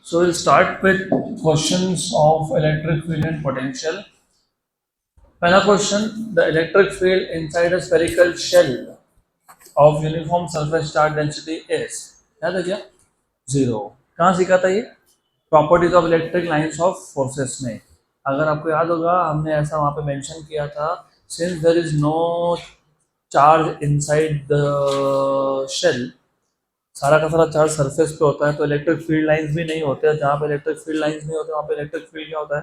So we'll start with questions of electric field and potential. पहला question: the electric field inside a spherical shell of uniform surface charge density is, याद है क्या? Zero. कहाँ सीखा था ये? Properties of electric lines of forces में. अगर आपको याद होगा हमने ऐसा वहाँ पे मेंशन किया था, since there is no charge inside the shell, सारा का सारा चार्ज सरफेस पे होता है, तो इलेक्ट्रिक फील्ड लाइंस भी नहीं होते हैं. जहाँ पे इलेक्ट्रिक फील्ड लाइंस नहीं होते वहाँ पे इलेक्ट्रिक फील्ड क्या होता है?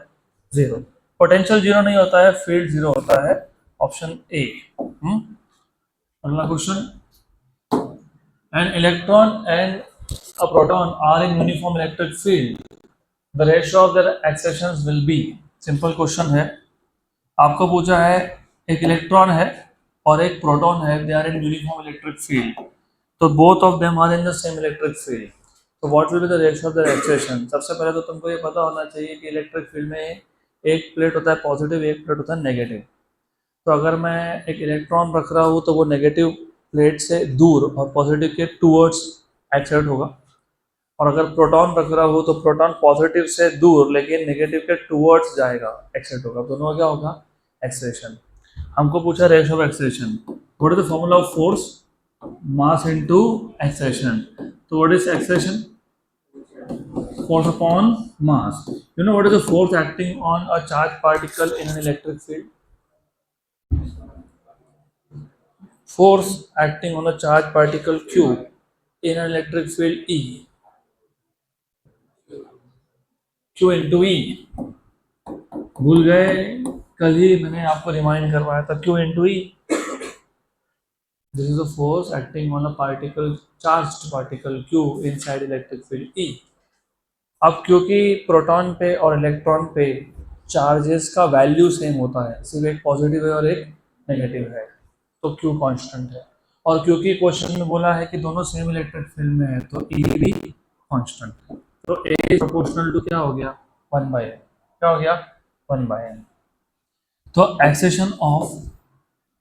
जीरो. पोटेंशियल जीरो नहीं होता है, फील्ड जीरो होता है. Option A. अगला question: an electron and a proton are in uniform electric field, the ratio of their accelerations will be. Simple question है. आपको पूछा है एक इलेक्ट्रॉन है और एक प्रोटॉन है, they are in uniform electric field, तो both of them are in the same electric field, तो what will be the ratio of the acceleration. सबसे पहले तो तुमको ये पता होना चाहिए कि इलेक्ट्रिक फील्ड में एक प्लेट होता है पॉजिटिव, एक प्लेट होता है नेगेटिव. तो अगर मैं एक इलेक्ट्रॉन रख रहा हूँ तो वो नेगेटिव प्लेट से दूर और पॉजिटिव के टूवर्ड्स एक्सेलरेट होगा, और अगर प्रोटॉन रख रहा हूँ तो प्रोटॉन पॉजिटिव से दूर लेकिन नेगेटिव के टूवर्ड्स जाएगा, एक्सेलरेट होगा. दोनों का क्या होगा? एक्सेलरेशन. हमको पूछा ratio of acceleration. What is the formula of force? Mass into acceleration. तो what is acceleration? Force upon mass. You know what is the force acting on a charged particle in an electric field? Force acting on a charged particle Q in an electric field E. Q into E. भूल गए? कल ही मैंने आपको remind करवाया था. Q into E. This is the force acting on a particle, charged particle Q inside electric field E. अब क्योंकि proton पे और इलेक्ट्रॉन पे चार्जेस का वैल्यू सेम होता है, सिर्फ एक पॉजिटिव है और एक नेगेटिव है, तो क्यू कांस्टेंट है. और क्योंकि क्वेश्चन में बोला है कि दोनों सेम इलेक्ट्रिक फील्ड में है तो ई भी कांस्टेंट है. तो ए इज प्रोपोर्शनल टू क्या हो गया? 1/n. क्या हो गया? 1/n. तो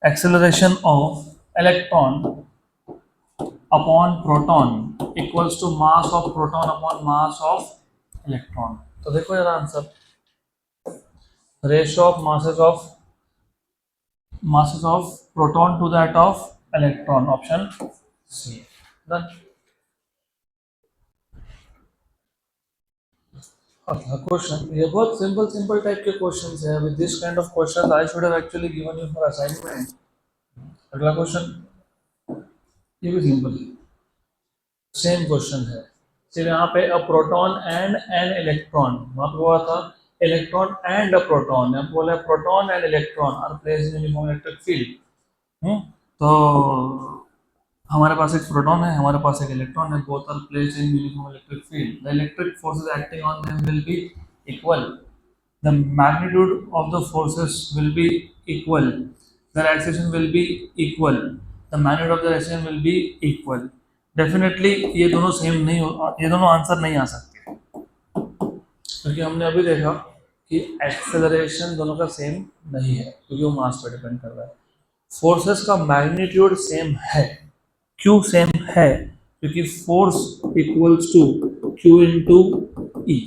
acceleration of electron upon proton equals to mass of proton upon mass of electron. तो देखो यार answer, ratio of masses of proton to that of electron, option C. Done. अगला क्वेश्चन, ये बहुत सिंपल टाइप के questions है. With this kind of questions I should have actually given you for assignment. अगला question, ये भी simple है, same question है, सिर्फ यहाँ पे अ प्रोटॉन एंड एन इलेक्ट्रॉन. वहाँ पे हुआ था इलेक्ट्रॉन एंड अ प्रोटॉन, यहाँ पे बोला proton and electron are placed in uniform electric field. तो हमारे पास एक प्रोटॉन है, हमारे पास एक इलेक्ट्रॉन है, both are placed in uniform electric field. The electric forces acting on them will be equal. The magnitude of the forces will be equal. their acceleration will be equal. The magnitude of the acceleration will be equal. Definitely ये दोनों same नहीं हो, ये दोनों answer नहीं आ सकते, क्योंकि हमने अभी देखा कि एक्सेलरेशन दोनों का सेम नहीं है क्योंकि वो मास पर डिपेंड कर रहा है. फोर्सेस का मैग्नीट्यूड सेम है. क्यू सेम है क्योंकि force equals to Q into E.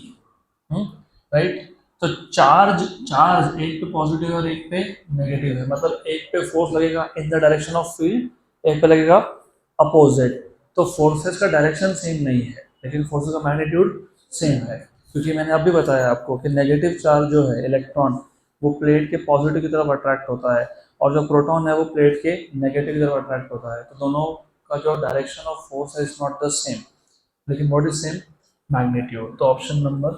Right. तो चार्ज एक पे पॉजिटिव और एक पे नेगेटिव है, मतलब एक पे फोर्स लगेगा इन द डायरेक्शन ऑफ फील्ड, एक पे लगेगा अपोजिट. तो फोर्सेस का डायरेक्शन सेम नहीं है लेकिन फोर्सेस का मैग्नीट्यूड सेम है, क्योंकि मैंने अभी बताया आपको कि नेगेटिव चार्ज जो है इलेक्ट्रॉन वो प्लेट के पॉजिटिव की तरफ अट्रैक्ट होता है और जो प्रोटॉन है वो प्लेट के नेगेटिव की तरफ अट्रैक्ट होता है. तो दोनों का जो डायरेक्शन ऑफ फोर्स है इज नॉट द सेम, लेकिन व्हाट इज सेम? मैग्नीट्यूड. तो ऑप्शन नंबर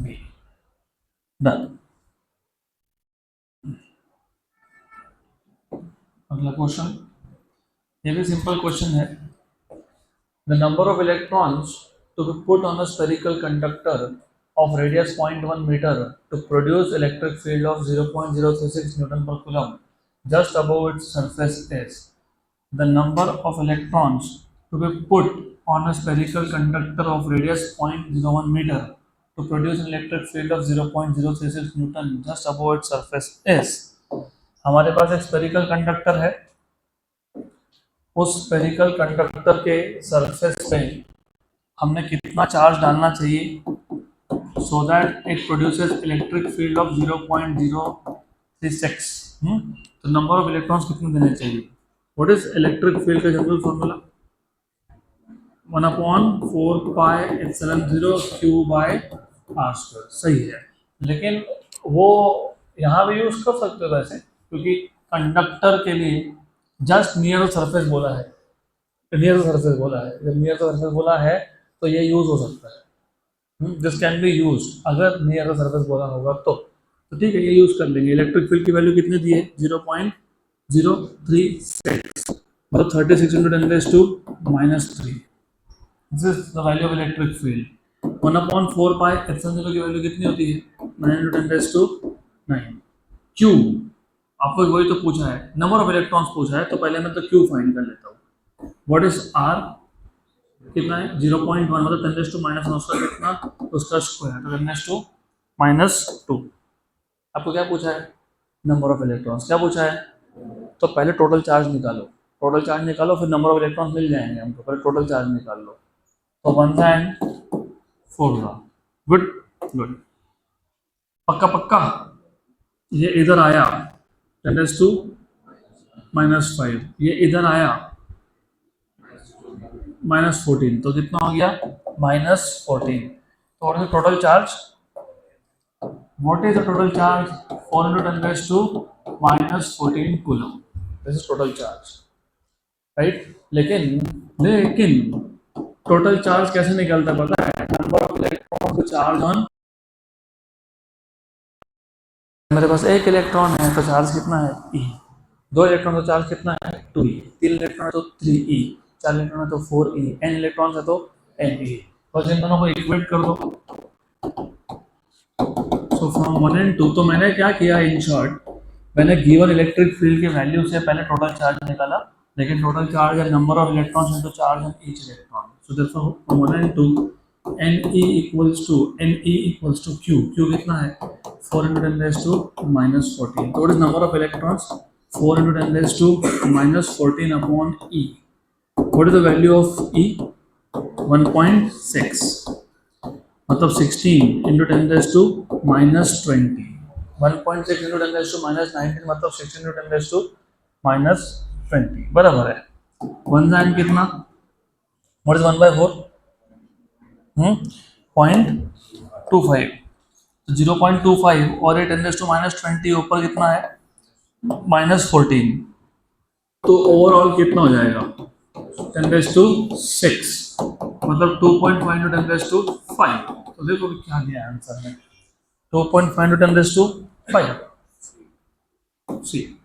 बी. डन. अगला क्वेश्चन, ये भी सिंपल क्वेश्चन है. The number of electrons to be put on a spherical conductor of radius 0.1 meter to produce electric field of 0.036 Newton per coulomb just above its surface is. The number of electrons to be put on a spherical conductor of radius 0.01 meter to produce an electric field of 0.036 Newton just above its surface is. हमारे पास एक spherical conductor है, उस spherical conductor के surface पे हमने कितना charge डालना चाहिए so that it produces electric field of 0.036. तो नंबर ऑफ इलेक्ट्रॉन्स कितने देने चाहिए? व्हाट इज इलेक्ट्रिक फील्ड का general formula? 1/4πε0 Q by R square. सही है, लेकिन वो यहाँ भी यूज कर सकते हो वैसे, क्योंकि कंडक्टर के लिए जस्ट नियर द सरफेस बोला है, नियर द सरफेस बोला है। जब नियर द सरफेस बोला है तो ये यूज हो सकता है, दिस कैन बी यूज अगर नियर द सरफेस बोला होगा तो ठीक है, ये यूज कर लेंगे। इलेक्ट्रिक फील्ड की वैल्यू कितनी दी है? 0.036, मतलब 36 × 10⁻³ this is the value of electric field. 1/4πε0 की वैल्यू कितनी होती है? 9 × 10⁹। क्यू आपको वही तो पूछा है, नंबर ऑफ इलेक्ट्रॉन्स पूछा है, तो पहले मैं तो क्यू फाइंड कर लेता हूँ। What is R? कितना है? 0.1, मतलब 10⁻⁻⁻, उसका कितना? उसका स्क्वायर, तो 10⁻⁻²। आपको क्या पूछा है? Number of electrons. क्या पूछा है? तो पहले टोटल चार्ज निकालो, टोटल चार्ज निकालो, फिर नंबर ऑफ इलेक्ट्रॉन्स मिल जाएंगे हमको। पहले टोटल चार्ज निकाल लो, तो 1 एंड 4 रहा। गुड गुड, पक्का पक्का। ये इधर आया 10⁻⁻⁵, ये इधर आया -14, तो कितना हो गया? -14। तो total charge, what is the total charge? 4 × 10⁻⁻14 coulomb. This is total charge, right. लेकिन टोटल चार्ज कैसे निकलता है पता है? Number of electron to charge on, मेरे पास एक इलेक्ट्रॉन है तो चार्ज कितना है? E। 2 इलेक्ट्रॉन तो चार्ज कितना है? 2E। 3 इलेक्ट्रॉन है तो 3E। 4 इलेक्ट्रॉन है तो 4E। n इलेक्ट्रॉन है तो Ne। बस इन दोनों को इक्वेट कर दो। सो फ्रॉम 1 and 2, तो मैंने क्या किया इन शॉर्ट, मैंने गिवन इलेक्ट्रिक फील्ड के वैल्यू से पहले टोटल चार्ज निकाला, लेकिन टोटल चार्ज है number of electrons into charge on each electron. So therefore from 1 and 2 Ne equals to Q। Q कितना है? 4 × 10⁻⁻14। तो what is number of electrons? 4 × 10⁻⁻14 upon E। What is the value of E? 1.6, मतलब 16 × 10⁻⁻20। 1.6 × 10⁻⁻19, मतलब 16 × 10⁻⁻20 बराबर है 1 and कितना? What is 1/4? 0.25, तो 0.25 और 10⁻⁻20 ऊपर कितना है? -14, तो ओवरऑल कितना हो जाएगा? 10⁻⁶, मतलब 2.5 × 10⁻⁵। तो देखो क्या दिया आंसर में, 2.5 × 10⁻⁵। सी,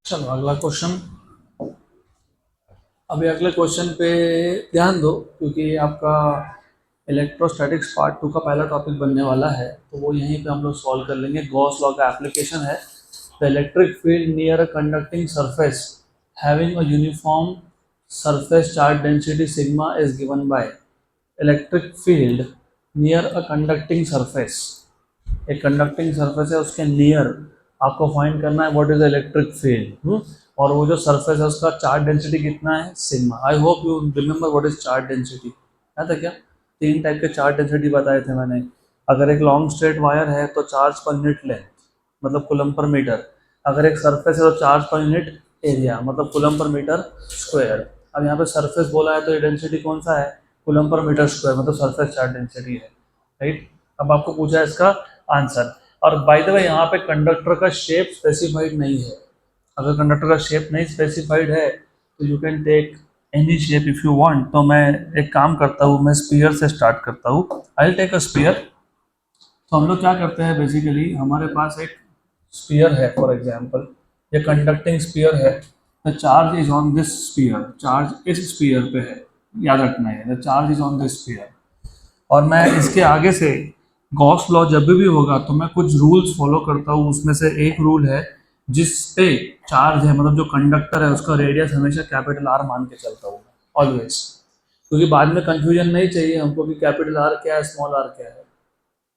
चलो अगला क्वेश्चन। अभी अगले क्वेश्चन पे ध्यान दो, क्योंकि आपका इलेक्ट्रोस्टैटिक्स पार्ट 2 का पहला टॉपिक बनने वाला है, तो वो यहीं पे हम लोग सॉल्व कर लेंगे। गॉस लॉ का एप्लीकेशन है। The electric field near a conducting surface having a uniform surface charge density sigma is given by. Electric field near a conducting surface, एक कंडक्टिंग सरफेस है, उसके नियर आपको फाइंड करना है what is the electric field, और वो जो surface है उसका चार्ज डेंसिटी कितना है? Sigma. I hope you remember what is charge density. याद है क्या? 3 टाइप के चार्ज डेंसिटी बताए थे मैंने। अगर एक लॉन्ग स्ट्रेट वायर है तो चार्ज पर यूनिट लेंथ, मतलब कूलम पर मीटर। अगर एक सरफेस है तो चार्ज पर यूनिट एरिया, मतलब कूलम पर मीटर स्क्वायर। अब यहाँ पे सरफेस बोला है तो ये डेंसिटी कौन सा है? कूलम पर मीटर स्क्वायर, मतलब सरफेस चार्ज डेंसिटी है, राइट। अब आपको पूछा है इसका आंसर। और बाय द वे यहाँ पे कंडक्टर का शेप स्पेसिफाइड नहीं है। अगर कंडक्टर का शेप नहीं स्पेसिफाइड है तो you can take any shape if you want. तो मैं एक काम करता हूँ, मैं स्पीयर से स्टार्ट करता हूँ। I take a sphere. तो हम लोग क्या करते हैं, बेसिकली हमारे पास एक स्पीयर है, फॉर एग्जांपल ये कंडक्टिंग स्पीयर है। The charge is on this sphere, charge इस स्पीयर पे है, याद रखना है, the charge is on this sphere. और मैं इसके आगे से गॉस लॉ जब भी होगा तो मैं कुछ रूल्स फॉलो करता हूँ। उसमें से एक रूल है जिस पे चार्ज है, मतलब जो कंडक्टर है उसका रेडियस हमेशा कैपिटल आर मान के चलता हूँ ऑलवेज, क्योंकि बाद में कंफ्यूजन नहीं चाहिए हमको कि कैपिटल आर क्या है, स्मॉल आर क्या है।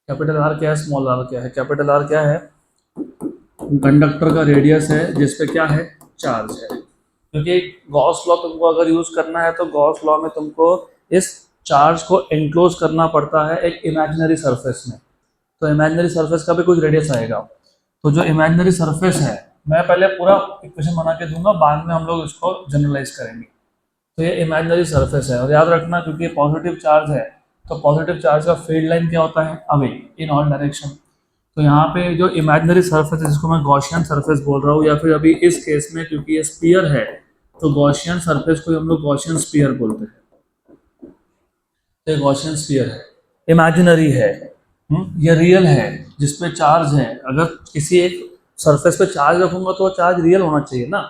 कैपिटल आर क्या है, स्मॉल आर क्या है? कैपिटल आर क्या है? कंडक्टर का रेडियस है जिस पे क्या है? चार्ज है। क्योंकि गॉस लॉ तुमको अगर यूज करना है तो गॉस लॉ में तुमको इस चार्ज को एनक्लोज करना पड़ता है एक इमेजिनरी सरफेस में, तो इमेजिनरी सरफेस का भी कुछ रेडियस आएगा। तो जो इमेजिनरी सरफेस है, मैं पहले पूरा इक्वेशन बना के दूंगा, बाद में हम लोग इसको जनरलाइज करेंगे। तो ये इमेजिनरी सरफेस है, और याद रखना क्योंकि पॉजिटिव चार्ज है तो पॉजिटिव चार्ज का फील्ड लाइन क्या होता है, अवे, इन ऑल डायरेक्शन। तो यहाँ पे जो इमेजिनरी सरफेस है जिसको मैं गॉसियन सरफेस बोल रहा हूँ, या फिर अभी इस केस में क्योंकि ये स्पीयर है तो गॉसियन सरफेस को हम लोग गॉसियन स्पीयर बोलते हैं। तो गॉसियन स्पीयर है, इमेजिनरी है, ये रियल है जिसपे चार्ज है। अगर किसी एक सरफेस पे चार्ज रखूंगा तो चार्ज रियल होना चाहिए ना।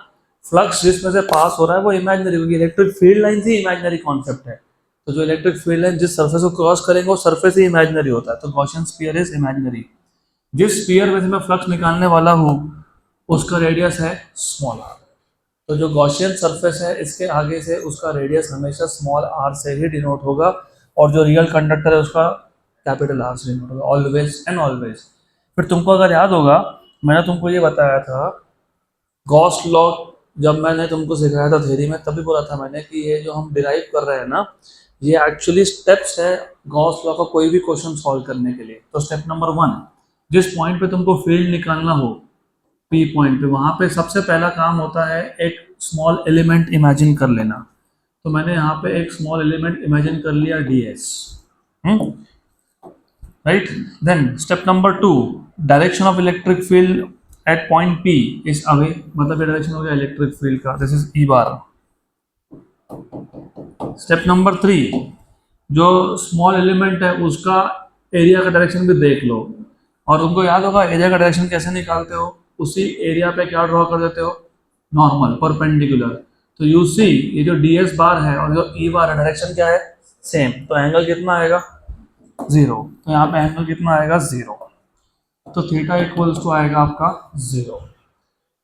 फ्लक्स जिसमें से पास हो रहा है वो इमेजिनरी, क्योंकि इलेक्ट्रिक फील्ड लाइन ही इमेजिनरी कॉन्सेप्ट है। तो जो इलेक्ट्रिक फील्ड लाइन जिस सरफेस को क्रॉस करेंगे वो सरफेस ही इमेजिनरी होता है, तो गॉसियन स्पीयर इज इमेजिनरी। जिस स्पीयर में से मैं फ्लक्स निकालने वाला हूँ उसका रेडियस है स्मॉल आर। तो जो गॉसियन सरफेस है इसके आगे से उसका रेडियस हमेशा स्मॉल आर से ही डिनोट होगा, और जो रियल कंडक्टर है उसका कैपिटल आर से डिनोट होगा, ऑलवेज एंड ऑलवेज। फिर तुमको अगर याद होगा, मैंने तुमको ये बताया था गॉस लॉ, जब मैंने तुमको सिखाया था थ्योरी में तभी बोला था मैंने कि ये जो हम डिराइव कर रहे हैं ना, ये एक्चुअली स्टेप्स है गॉस लॉ का कोई भी क्वेश्चन सॉल्व करने के लिए। तो स्टेप नंबर 1, जिस पॉइंट पे तुमको फील्ड निकालना हो, पी पॉइंट पे, वहां पे सबसे पहला काम होता है एक स्मॉल एलिमेंट इमेजिन कर लेना। तो मैंने यहाँ पे एक स्मॉल एलिमेंट इमेजिन कर लिया ds, राइट। Then step number 2, direction of electric field at point P is away, मतलब ये डायरेक्शन हो गया इलेक्ट्रिक फील्ड का, this is E bar. Step number 3, जो स्मॉल एलिमेंट है उसका एरिया का डायरेक्शन भी देख लो, और तुमको याद होगा एरिया का डायरेक्शन कैसे निकालते हो, उसी एरिया पे क्या ड्रॉ कर देते हो, नॉर्मल परपेंडिकुलर। तो यू सी ये जो ds बार है और जो E बार है डायरेक्शन क्या है, सेम, तो एंगल कितना आएगा 0। तो यहाँ पे एंगल कितना आएगा 0, तो थीटा इक्वल्स टू आएगा आपका 0।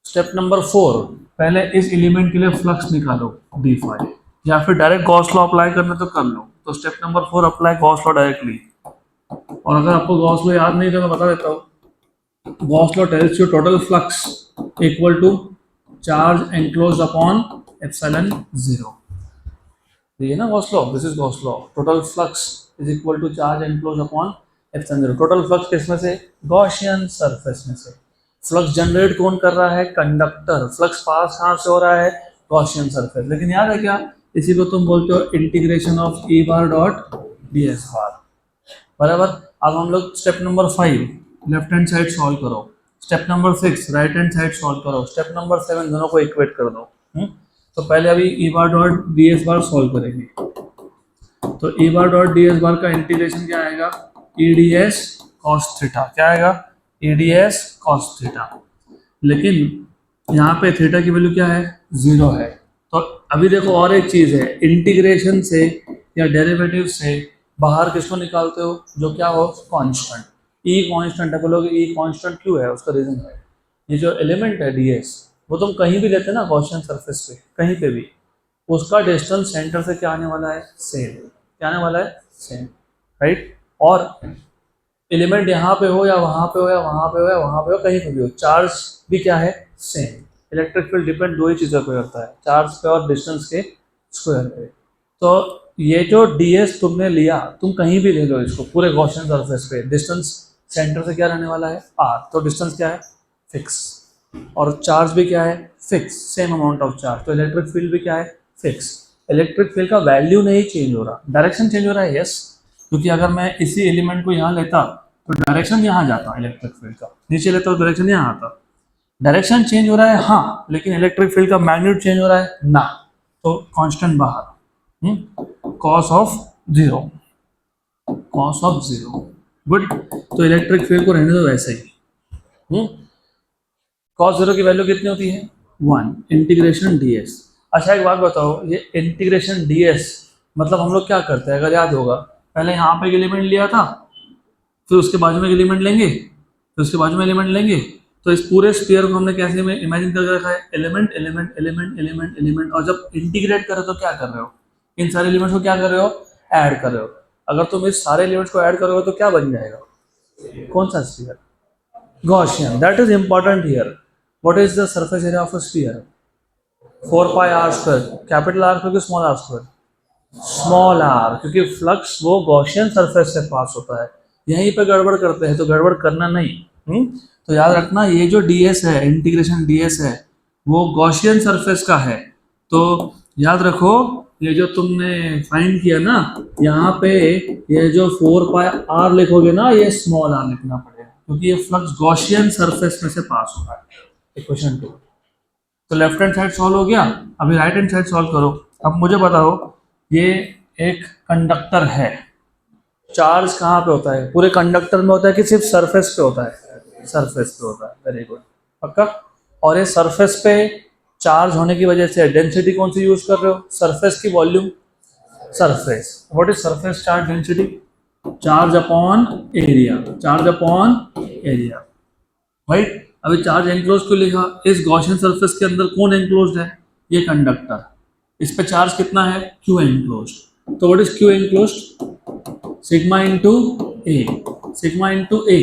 स्टेप नंबर 4, पहले इस एलिमेंट के लिए फ्लक्स निकालो d फाई, या फिर डायरेक्ट गॉस लॉ अप्लाई करना तो कर लो। तो step number 4 apply Gauss law directly, और अगर आपको गॉस लॉ याद नहीं तो मैं बता देता हूँ। Gauss law tells you total flux equal to charge enclosed upon epsilon 0. ये ना Gauss law, this is Gauss law. Total flux is equal to charge enclosed upon epsilon 0. Total flux किसमें से, Gaussian surface में से। Flux generate कौन कर रहा है, कंडक्टर। फ्लक्स पास कहाँ से हो रहा है, Gaussian surface। लेकिन याद है क्या, इसी को तुम बोलते हो integration of E bar dot ds bar, बराबर। अब हम लोग step number 5 left hand side solve करो, step number 6 right hand side solve करो, स्टेप नंबर 7 दोनों को इक्वेट कर दो। तो पहले अभी E bar dot D S bar solve करेंगे। तो E bar dot D S bar का इंटीग्रेशन क्या आएगा, E D S cos theta, क्या आएगा, E D S cos theta. लेकिन यहाँ पे थीटा की वैल्यू क्या है, 0 है। तो अभी देखो और एक चीज़ है, इंटीग्रेशन से या डेरिवेटिव से बाहर किसको निकालते हो, जो क्या हो, कॉन्स्टेंट। ई कॉन्स्टेंट है, बोलोगे ई कॉन्स्टेंट क्यों है, उसका रीजन है ये जो एलिमेंट है ds, वो तुम कहीं भी लेते ना गॉसियन सरफेस पे, कहीं पे भी, उसका डिस्टेंस सेंटर से क्या आने वाला है, सेम। क्या आने वाला है, सेम, राइट। और एलिमेंट यहाँ पे हो या वहाँ पे हो या वहाँ पे हो या वहाँ पे हो, कहीं पे भी हो, चार्ज भी क्या है, सेम। इलेक्ट्रिक फील्ड डिपेंड दो ही चीज़ों पे करता है, चार्ज पे और डिस्टेंस के स्क्वायर पे। तो ये जो ds तुमने लिया, तुम कहीं भी ले लो इसको पूरे गॉसियन सरफेस पे, डिस्टेंस सेंटर से क्या रहने वाला है, r। तो डिस्टेंस क्या है, फिक्स, और चार्ज भी क्या है, fix, same amount of charge. तो इलेक्ट्रिक फील्ड भी क्या है, फिक्स। इलेक्ट्रिक फील्ड का वैल्यू नहीं चेंज हो रहा, डायरेक्शन चेंज हो रहा है, यस, क्योंकि अगर मैं इसी एलिमेंट को यहाँ लेता तो डायरेक्शन यहाँ जाता इलेक्ट्रिक फील्ड का, नीचे लेता तो डायरेक्शन यहाँ आता। डायरेक्शन चेंज हो रहा है हाँ, लेकिन इलेक्ट्रिक फील्ड का मैग्नीट्यूड चेंज हो रहा है ना, तो कांस्टेंट बाहर, cos of 0, cos of 0, good. तो इलेक्ट्रिक फील्ड को रहने दो वैसे ही। कॉस 0 की वैल्यू कितनी होती है, 1 इंटीग्रेशन ds। अच्छा एक बात बताओ, ये इंटीग्रेशन ds मतलब हम लोग क्या करते हैं, अगर याद होगा, पहले यहाँ पे एक एलिमेंट लिया था, फिर उसके बाजू में एलिमेंट लेंगे, फिर उसके बाजू में एलिमेंट लेंगे। तो इस पूरे स्फीयर को हमने कैसे में इमेजिन करके रखा है, element element element element element, और जब इंटीग्रेट करो तो क्या कर रहे हो, इन सारे एलिमेंट्स को क्या कर रहे हो, ऐड कर रहे हो। अगर तुम इस सारे एलिमेंट्स को ऐड करोगे तो क्या बन जाएगा, कौन सा sphere, Gaussian. That is important here. What is the surface area of a sphere, 4 pi r square, capital R square की small r square, small R, क्योंकि फ्लक्स वो गॉसियन सरफेस से पास होता है। यहीं पे गड़बड़ करते हैं, तो गड़बड़ करना नहीं। तो याद रखना, ये जो डीएस है, इंटीग्रेशन डीएस है, वो गॉसियन सरफेस का है। तो याद रखो, ये जो तुमने फाइंड किया ना, यहाँ पे ये जो 4 पाई आर लिखोगे ना, ये स्मॉल आर लिखना पड़ेगा, क्योंकि ये फ्लक्स गॉसियन सरफेस में से पास हो रहा है। इक्वेशन 2। तो लेफ्ट हैंड साइड सॉल्व हो गया। अभी राइट हैंड साइड सॉल्व करो। अब मुझे बताओ, ये एक कंडक्टर है, चार्ज कहाँ पे होता है? पूरे कंडक्टर में होता है कि सिर्फ सरफेस पे होता है? सरफेस पे होता है। वेरी गुड, पक्का। और ये सरफेस पे चार्ज होने की वजह से डेंसिटी कौन सी यूज कर रहे हो? सरफेस की volume. Surface, what is surface charge density? Charge upon area. Charge upon area, right. अभी चार्ज एनक्लोज क्यों लिखा? इस गॉसियन सरफेस के अंदर कौन एनक्लोज्ड है? ये कंडक्टर। इस पे चार्ज कितना है? Q enclosed. तो what is Q enclosed? Sigma into A. Sigma into A,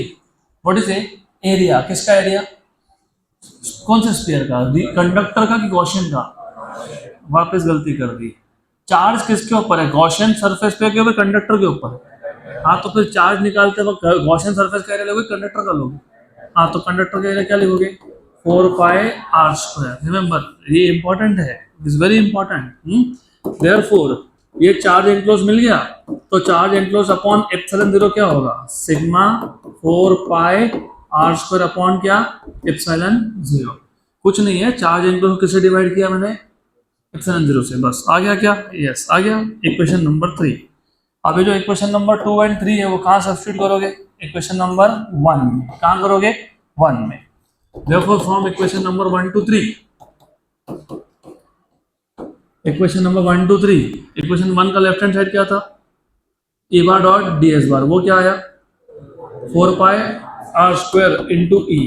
what is A? Area. किसका एरिया? कौन से स्फीयर का? कंडक्टर का कि गॉसियन का? वापस गलती कर दी। चार्ज किसके ऊपर है? गॉसियन सरफेस पे के ऊपर, कंडक्टर के ऊपर? हाँ, तो फिर चार्ज निकालते वक्त गॉसियन सरफेस का एरिया लोगे, कंडक्टर का लोगे? हाँ, तो कंडक्टर का एरिया क्या लिखोगे? 4 पाई r²। रिमेंबर, ये इंपॉर्टेंट है, इज वेरी इंपॉर्टेंट। देयरफॉर ये चार्ज एनक्लोज मिल गया, तो चार्ज एनक्लोज अपॉन एप्सिलॉन 0 क्या होगा? सिग्मा 4 पाई r² अपॉन क्या? एप्सिलॉन 0। कुछ नहीं है, चार्ज एनक्लोज किससे डिवाइड किया मैंने? एप्सिलॉन 0 से। बस आ गया क्या? यस, आ गया। Equation number 3। अभी जो इक्वेशन नंबर 2 एंड 3 है, वो कहाँ सब्स्टिट्यूट करोगे? इक्वेशन नंबर 1 में। कहाँ करोगे? 1 में। Therefore, from equation number 1 to 3, equation number 1 to 3, equation 1 का लेफ्ट हैंड साइड क्या था? A bar dot D S bar, वो क्या आया? 4 pi r² into E,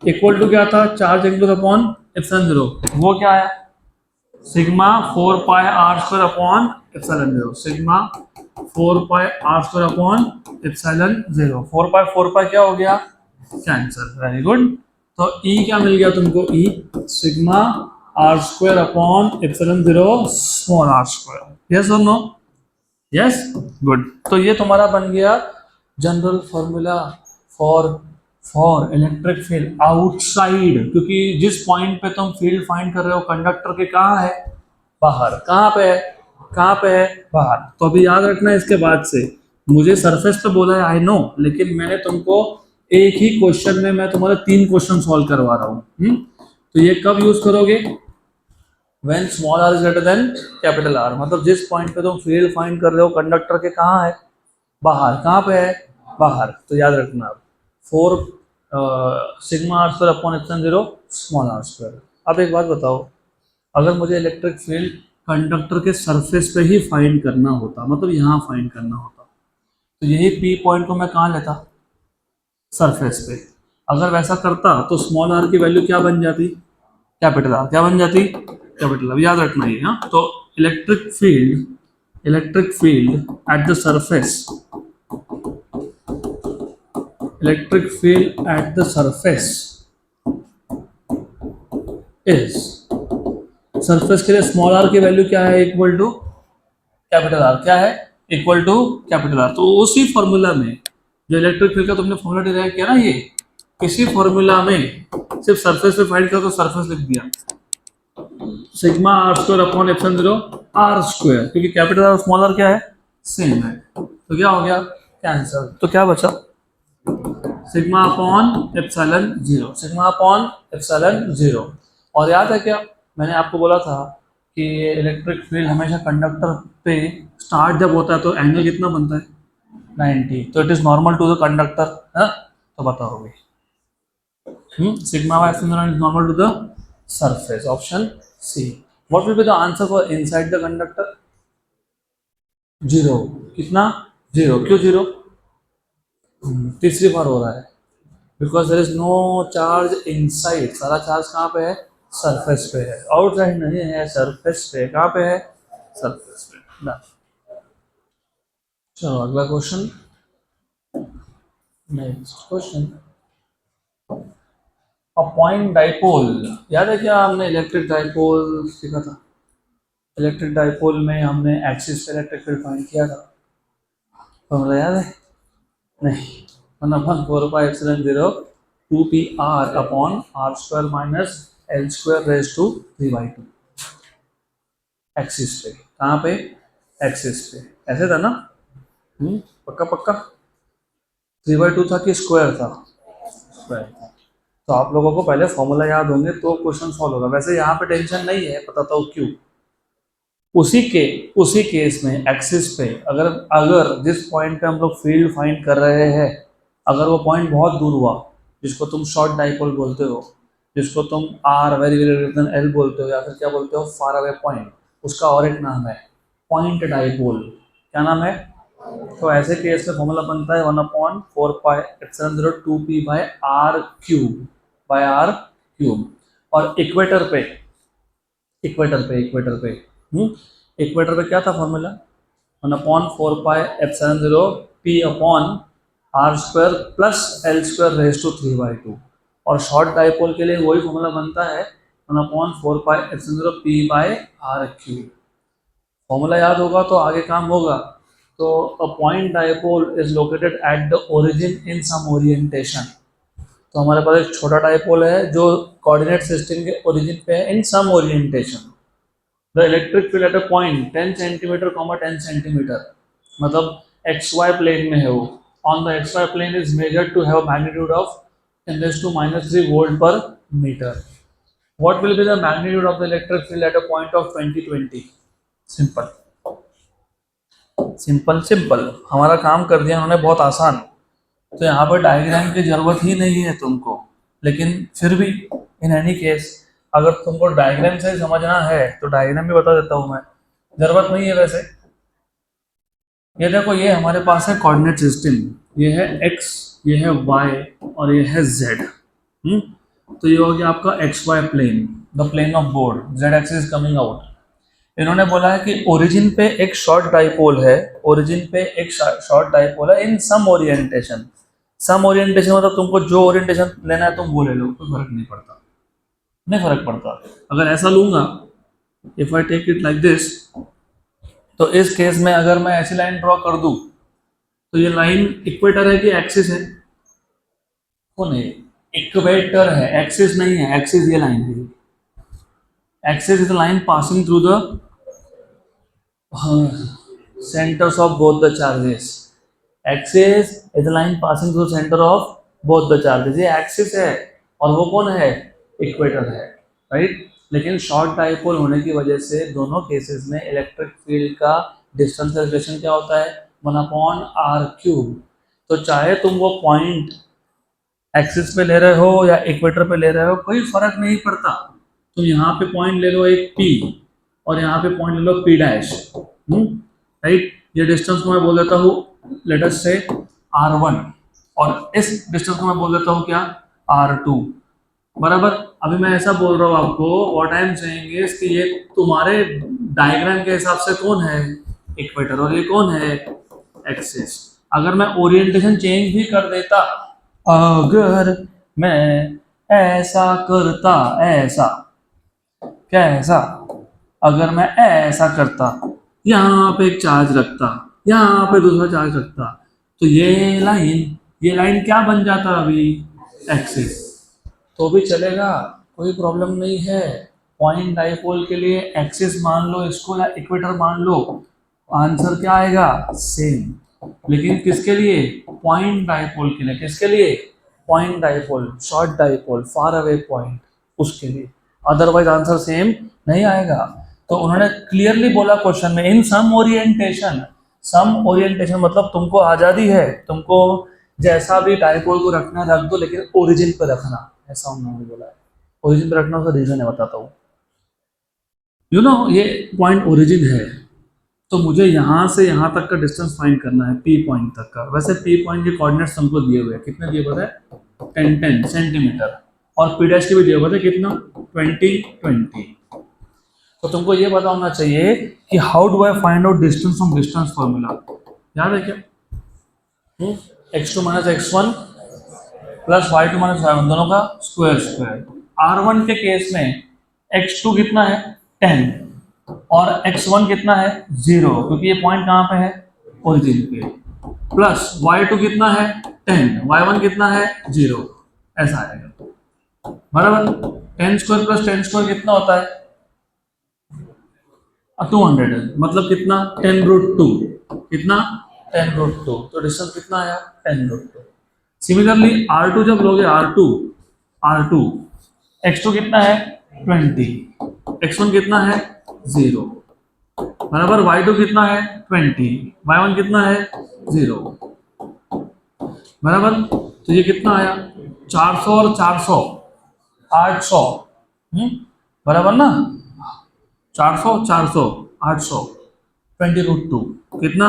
equal to क्या था? चार्ज एंगल अपॉन एप्सिलॉन 0, वो क्या आया? Sigma 4 pi r² upon epsilon 0। Sigma 4 pi r² upon epsilon 0। 4 पाई क्या हो गया? कैंसर। Very good. तो ई क्या मिल गया तुमको? ई sigma r² upon epsilon 0 small r²। Yes और नो? Yes, good. तो ये तुम्हारा बन गया general formula for for electric field outside, क्योंकि जिस पॉइंट पे तुम फील्ड फाइंड कर रहे हो, कंडक्टर के कहाँ है? बाहर। कहाँ पे है? कहाँ पे है? बाहर। तो अभी याद रखना, इसके बाद से मुझे सरफेस पे बोला है, आई नो, लेकिन मैंने तुमको एक ही क्वेश्चन में मैं तुम्हारे 3 क्वेश्चन सॉल्व करवा रहा हूँ। तो ये कब यूज करोगे? When small R is greater than capital R. मतलब जिस पॉइंट पे तुम फील्ड फाइंड कर रहे हो, कंडक्टर के कहाँ है? बाहर। कहाँ पे है? बाहर। तो याद रखना, 4 sigma r² upon epsilon 0 small r²। अब एक बात बताओ, अगर मुझे इलेक्ट्रिक फील्ड कंडक्टर के सरफेस पे ही फाइंड करना होता, मतलब यहाँ फाइंड करना होता, तो यही पी पॉइंट को मैं कहाँ लेता? सरफेस पे। अगर वैसा करता तो स्मॉल आर की वैल्यू क्या बन जाती? Capital R. क्या बन जाती? Capital R. याद रखना ये। हाँ, तो electric field at the surface, electric field at the surface is, surface के लिए स्मॉल आर की वैल्यू क्या है? Equal to capital R. क्या है? Equal to capital R. तो उसी फॉर्मूला में जो इलेक्ट्रिक फील्ड का तुमने फॉर्मूला डिराइव किया ना, ये इसी फॉर्मूला में सिर्फ सरफेस पे फाइंड करो, तो सरफेस लिख दिया sigma r² upon epsilon 0 r², क्योंकि कैपिटल आर और स्मॉल आर क्या है? सेम है। तो क्या हो गया? कैंसल। तो क्या बचा? Sigma upon epsilon 0। Sigma upon epsilon 0। और याद है क्या, मैंने आपको बोला था कि इलेक्ट्रिक फील्ड हमेशा कंडक्टर पे स्टार्ट जब होता है तो एंगल कितना बनता है? 90। तो it is normal to the conductor. है, तो बताओ भाई। Sigma by epsilon is normal to the surface. Option C. What will be the answer for inside the conductor? 0. कितना? 0। क्यों 0? तीसरी बार हो रहा है। Because there is no charge inside. सारा चार्ज कहाँ पे है? सरफेस पे है, आउटसाइड नहीं है, सरफेस पे। कहाँ पे है? सरफेस पे। ना, चलो अगला क्वेश्चन। नेक्स्ट क्वेश्चन, अ पॉइंट डाइपोल। याद है क्या, हमने इलेक्ट्रिक डाइपोल सीखा था? इलेक्ट्रिक डाइपोल में हमने एक्सिस पे इलेक्ट्रिक फील्ड फाइंड किया था, फॉर्मूला याद है? नहीं, 1/4πε0 2πr upon r² minus l² raise to 3/2। Axis पे, कहाँ पे? एक्सिस पे, ऐसे था ना? पक्का पक्का 3/2 था कि स्क्वायर था? स्क्वायर था। तो आप लोगों को पहले फॉर्मूला याद होंगे तो क्वेश्चन सॉल्व होगा। वैसे यहाँ पे टेंशन नहीं है, बताता हूँ क्यों। उसी केस में एक्सिस पे अगर अगर जिस पॉइंट पे हम लोग फील्ड फाइंड कर रहे हैं, अगर वो पॉइंट बहुत दूर हुआ, जिसको तुम शॉर्ट डाइपोल बोलते हो, जिसको तुम R very very greater than L बोलते हो, या फिर क्या बोलते हो, फार अवे पॉइंट, उसका और एक नाम है पॉइंट डाइपोल। क्या नाम है? तो ऐसे केस में फॉर्मूला बनता है 1/4πε0 2p/r³ और इक्वेटर पे क्या था formula? 1/4πε0 p/r² plus l² raise to 3/2। और शॉर्ट डाइपोल के लिए वही फॉर्मूला बनता है 1/4πε0 p/r³। फॉर्मूला याद होगा तो आगे काम होगा। तो a point dipole is located at the origin in some orientation. तो हमारे पास एक छोटा डाइपोल है जो कोऑर्डिनेट सिस्टम के ओरिजिन पे है in some orientation. The electric field at a point 10 centimetre, 10 centimetre, मतलब XY प्लेन में है वो। On the XY plane is measured to have magnitude of 10⁻³ volt per metre. What will be the magnitude of the electric field at a point of 2020? Simple simple simple, हमारा काम कर दिया उन्होंने बहुत आसान। तो यहाँ पर डायग्राम की जरूरत ही नहीं है तुमको, लेकिन फिर भी इन एनी केस अगर तुमको डायग्राम से समझना है तो डायग्राम भी बता देता हूँ मैं, जरूरत नहीं है वैसे। ये देखो, ये हमारे पास है कोऑर्डिनेट सिस्टम, ये है x, ये है y और ये है z। तो ये हो गया आपका XY plane, the plane of board, z axis coming out. इन्होंने बोला है कि ओरिजिन पे एक शॉर्ट डाइपोल है, ओरिजिन पे एक शॉर्ट डाइपोल है in some orientation. Some orientation मतलब तुमको जो ओरिएंटेशन लेना है तुम वो ले लो, कोई फर्क नहीं पड़ता, नहीं फर्क पड़ता। अगर ऐसा लूंगा, if I take it like this, तो इस केस में अगर मैं ऐसी लाइन ड्रॉ कर दूं तो ये लाइन इक्वेटर है कि एक्सिस है? कौन है? इक्वेटर है, एक्सिस नहीं है। एक्सिस ये लाइन है, axis is the line passing through the centers of both the charges. Axis is the line passing through center of both the charges. ये एक्सिस है और वो कौन है? इक्वेटर है, राइट। लेकिन शॉर्ट डाइपोल होने की वजह से दोनों केसेस में इलेक्ट्रिक फील्ड का डिस्टेंस रिलेशन क्या होता है? 1/r³। तो चाहे तुम वो पॉइंट एक्सिस पे ले रहे हो या इक्वेटर पे ले रहे हो, कोई फर्क नहीं पड़ता। तुम यहाँ पे पॉइंट ले लो एक P और यहाँ पे पॉइंट ले लो P डैश, राइट। ये डिस्टेंस को मैं बोल देता हूँ लेट अस से r1 और इस डिस्टेंस को मैं बोल देता हूँ क्या? r2, बराबर। अभी मैं ऐसा बोल रहा हूँ आपको, what I am saying is कि ये तुम्हारे डायग्राम के हिसाब से कौन है? इक्वेटर, और ये कौन है? एक्सिस। अगर मैं ओरिएंटेशन चेंज भी कर देता, अगर मैं ऐसा करता, ऐसा कैसा, अगर मैं ऐसा करता, यहाँ पे एक चार्ज रखता, यहाँ पे दूसरा चार्ज रखता, तो ये लाइन क्या बन जाता? अभी एक्सिस। तो भी चलेगा, कोई प्रॉब्लम नहीं है। पॉइंट डाइपोल के लिए एक्सिस मान लो इसको या इक्वेटर मान लो, आंसर क्या आएगा? सेम। लेकिन किसके लिए? पॉइंट डाइपोल के लिए। किसके लिए? Point dipole, short dipole, far away point, उसके लिए। अदरवाइज आंसर सेम नहीं आएगा। तो उन्होंने क्लियरली बोला क्वेश्चन में, इन सम ओरिएंटेशन। सम ओरिएंटेशन मतलब तुमको आजादी है, तुमको जैसा भी डाइपोल को रखना रख दो, लेकिन ओरिजिन पे रखना, ऐसा उन्होंने बोला है। ओरिजिन पे रखना, उसका रीजन है, बताता हूँ। यू नो, ये पॉइंट ओरिजिन है, तो मुझे यहाँ से यहाँ तक का डिस्टेंस फाइंड करना है, P पॉइंट तक का। वैसे P पॉइंट के कोऑर्डिनेट्स हमको दिए हुए हैं, कितने दिए हुए हैं? 10 सेंटीमीटर। और P डैश के भी दिए हुए थे, कितना? 20। तो तुमको ये पता होना चाहिए कि how do I find out distance from distance formula. याद है क्या? x2 minus x1 plus y2 minus y1, दोनों का स्क्वायर। r1 के केस में x2 कितना है? 10, और x1 कितना है 0, क्योंकि ये पॉइंट कहाँ पे है ओरिजिन पे, प्लस y2 कितना है 10, y1 कितना है 0, ऐसा आएगा बराबर। 10 स्क्वायर प्लस 10 स्क्वायर कितना होता है 200, मतलब कितना 10√2, कितना 10√2, तो डिस्टेंस कितना आया 10√2। सिमिलरली R2 जब लोगे R2 x2 कितना है 20, x1 कितना है 0 बराबर, y2 कितना है 20, y1 कितना है 0 बराबर। तो ये कितना आया 400 और 400 800, बराबर ना, 400 400 800, 20√2 कितना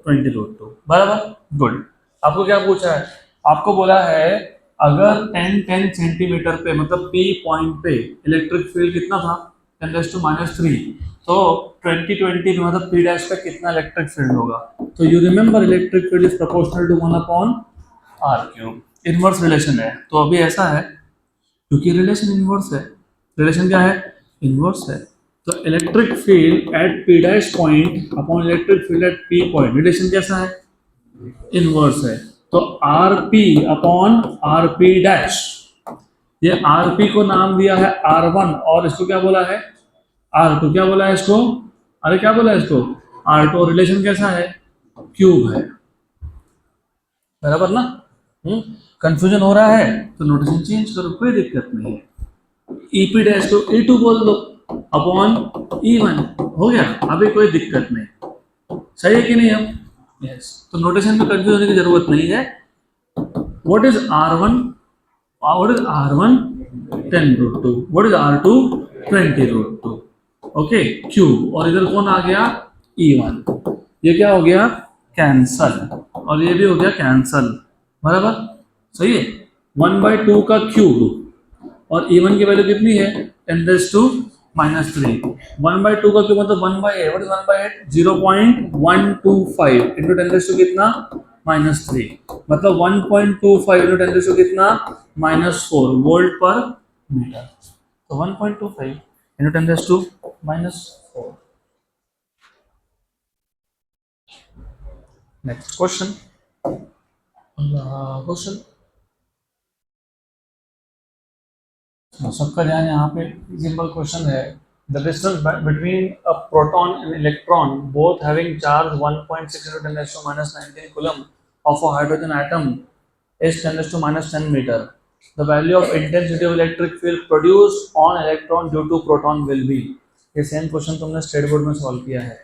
20√2 बराबर। गुड। आपको क्या पूछा है, आपको बोला है अगर 10 सेंटीमीटर पे मतलब P पॉइंट पे इलेक्ट्रिक फील्ड कितना था 10⁻³ तो 20 पे मतलब P डैश पे कितना इलेक्ट्रिक फील्ड होगा। तो you remember electric field is proportional to 1/r³, inverse relation है। तो अभी ऐसा है क्योंकि रिलेशन इनवर्स है, रिलेशन क्या है इनवर्स है, तो electric field eight P dash point upon electric field eight P point relation कैसा है इनवर्स है। तो R P upon R P dash, ये आर पी को नाम दिया है R1 और इसको क्या बोला है R2, क्या बोला है इसको, अरे क्या बोला है इसको R2, रिलेशन कैसा है क्यूब है बराबर ना। कंफ्यूजन हो रहा है तो नोटेशन चेंज करो, कोई दिक्कत नहीं है। ईपी डैश को E2 बोल दो अपॉन E1, हो गया, अभी कोई दिक्कत नहीं, सही है कि नहीं अब, यस। तो नोटेशन में कंफ्यूज होने की जरूरत नहीं है। What is R1, what is R1 10√2, what is R2 20√2, okay cube, और इधर कौन आ गया E1, ये क्या हो गया कैंसल, और ये भी हो गया कैंसल बराबर, सही है 1/2 का क्यूब और E1 की वैल्यू कितनी है 10⁻³ 1/2 का क्यूब मतलब 1/8, व्हाट इज 1/8 0.125 इंटू 10 कितना -3, मतलब 1.25 इंटू 10 कितना -4 वोल्ट पर मीटर, तो 1.25 इंटू 10⁻⁴। नेक्स्ट क्वेश्चन, क्वेश्चन सबका ध्यान यहाँ पे, सिंपल क्वेश्चन है। The distance between a proton and electron both having charge 1.6 into 10⁻⁹ coulomb of a hydrogen atom is 10⁻⁻10 meter. The value of intensity of electric field produced on electron due to proton will be. ये same question तुमने state board में solve किया है,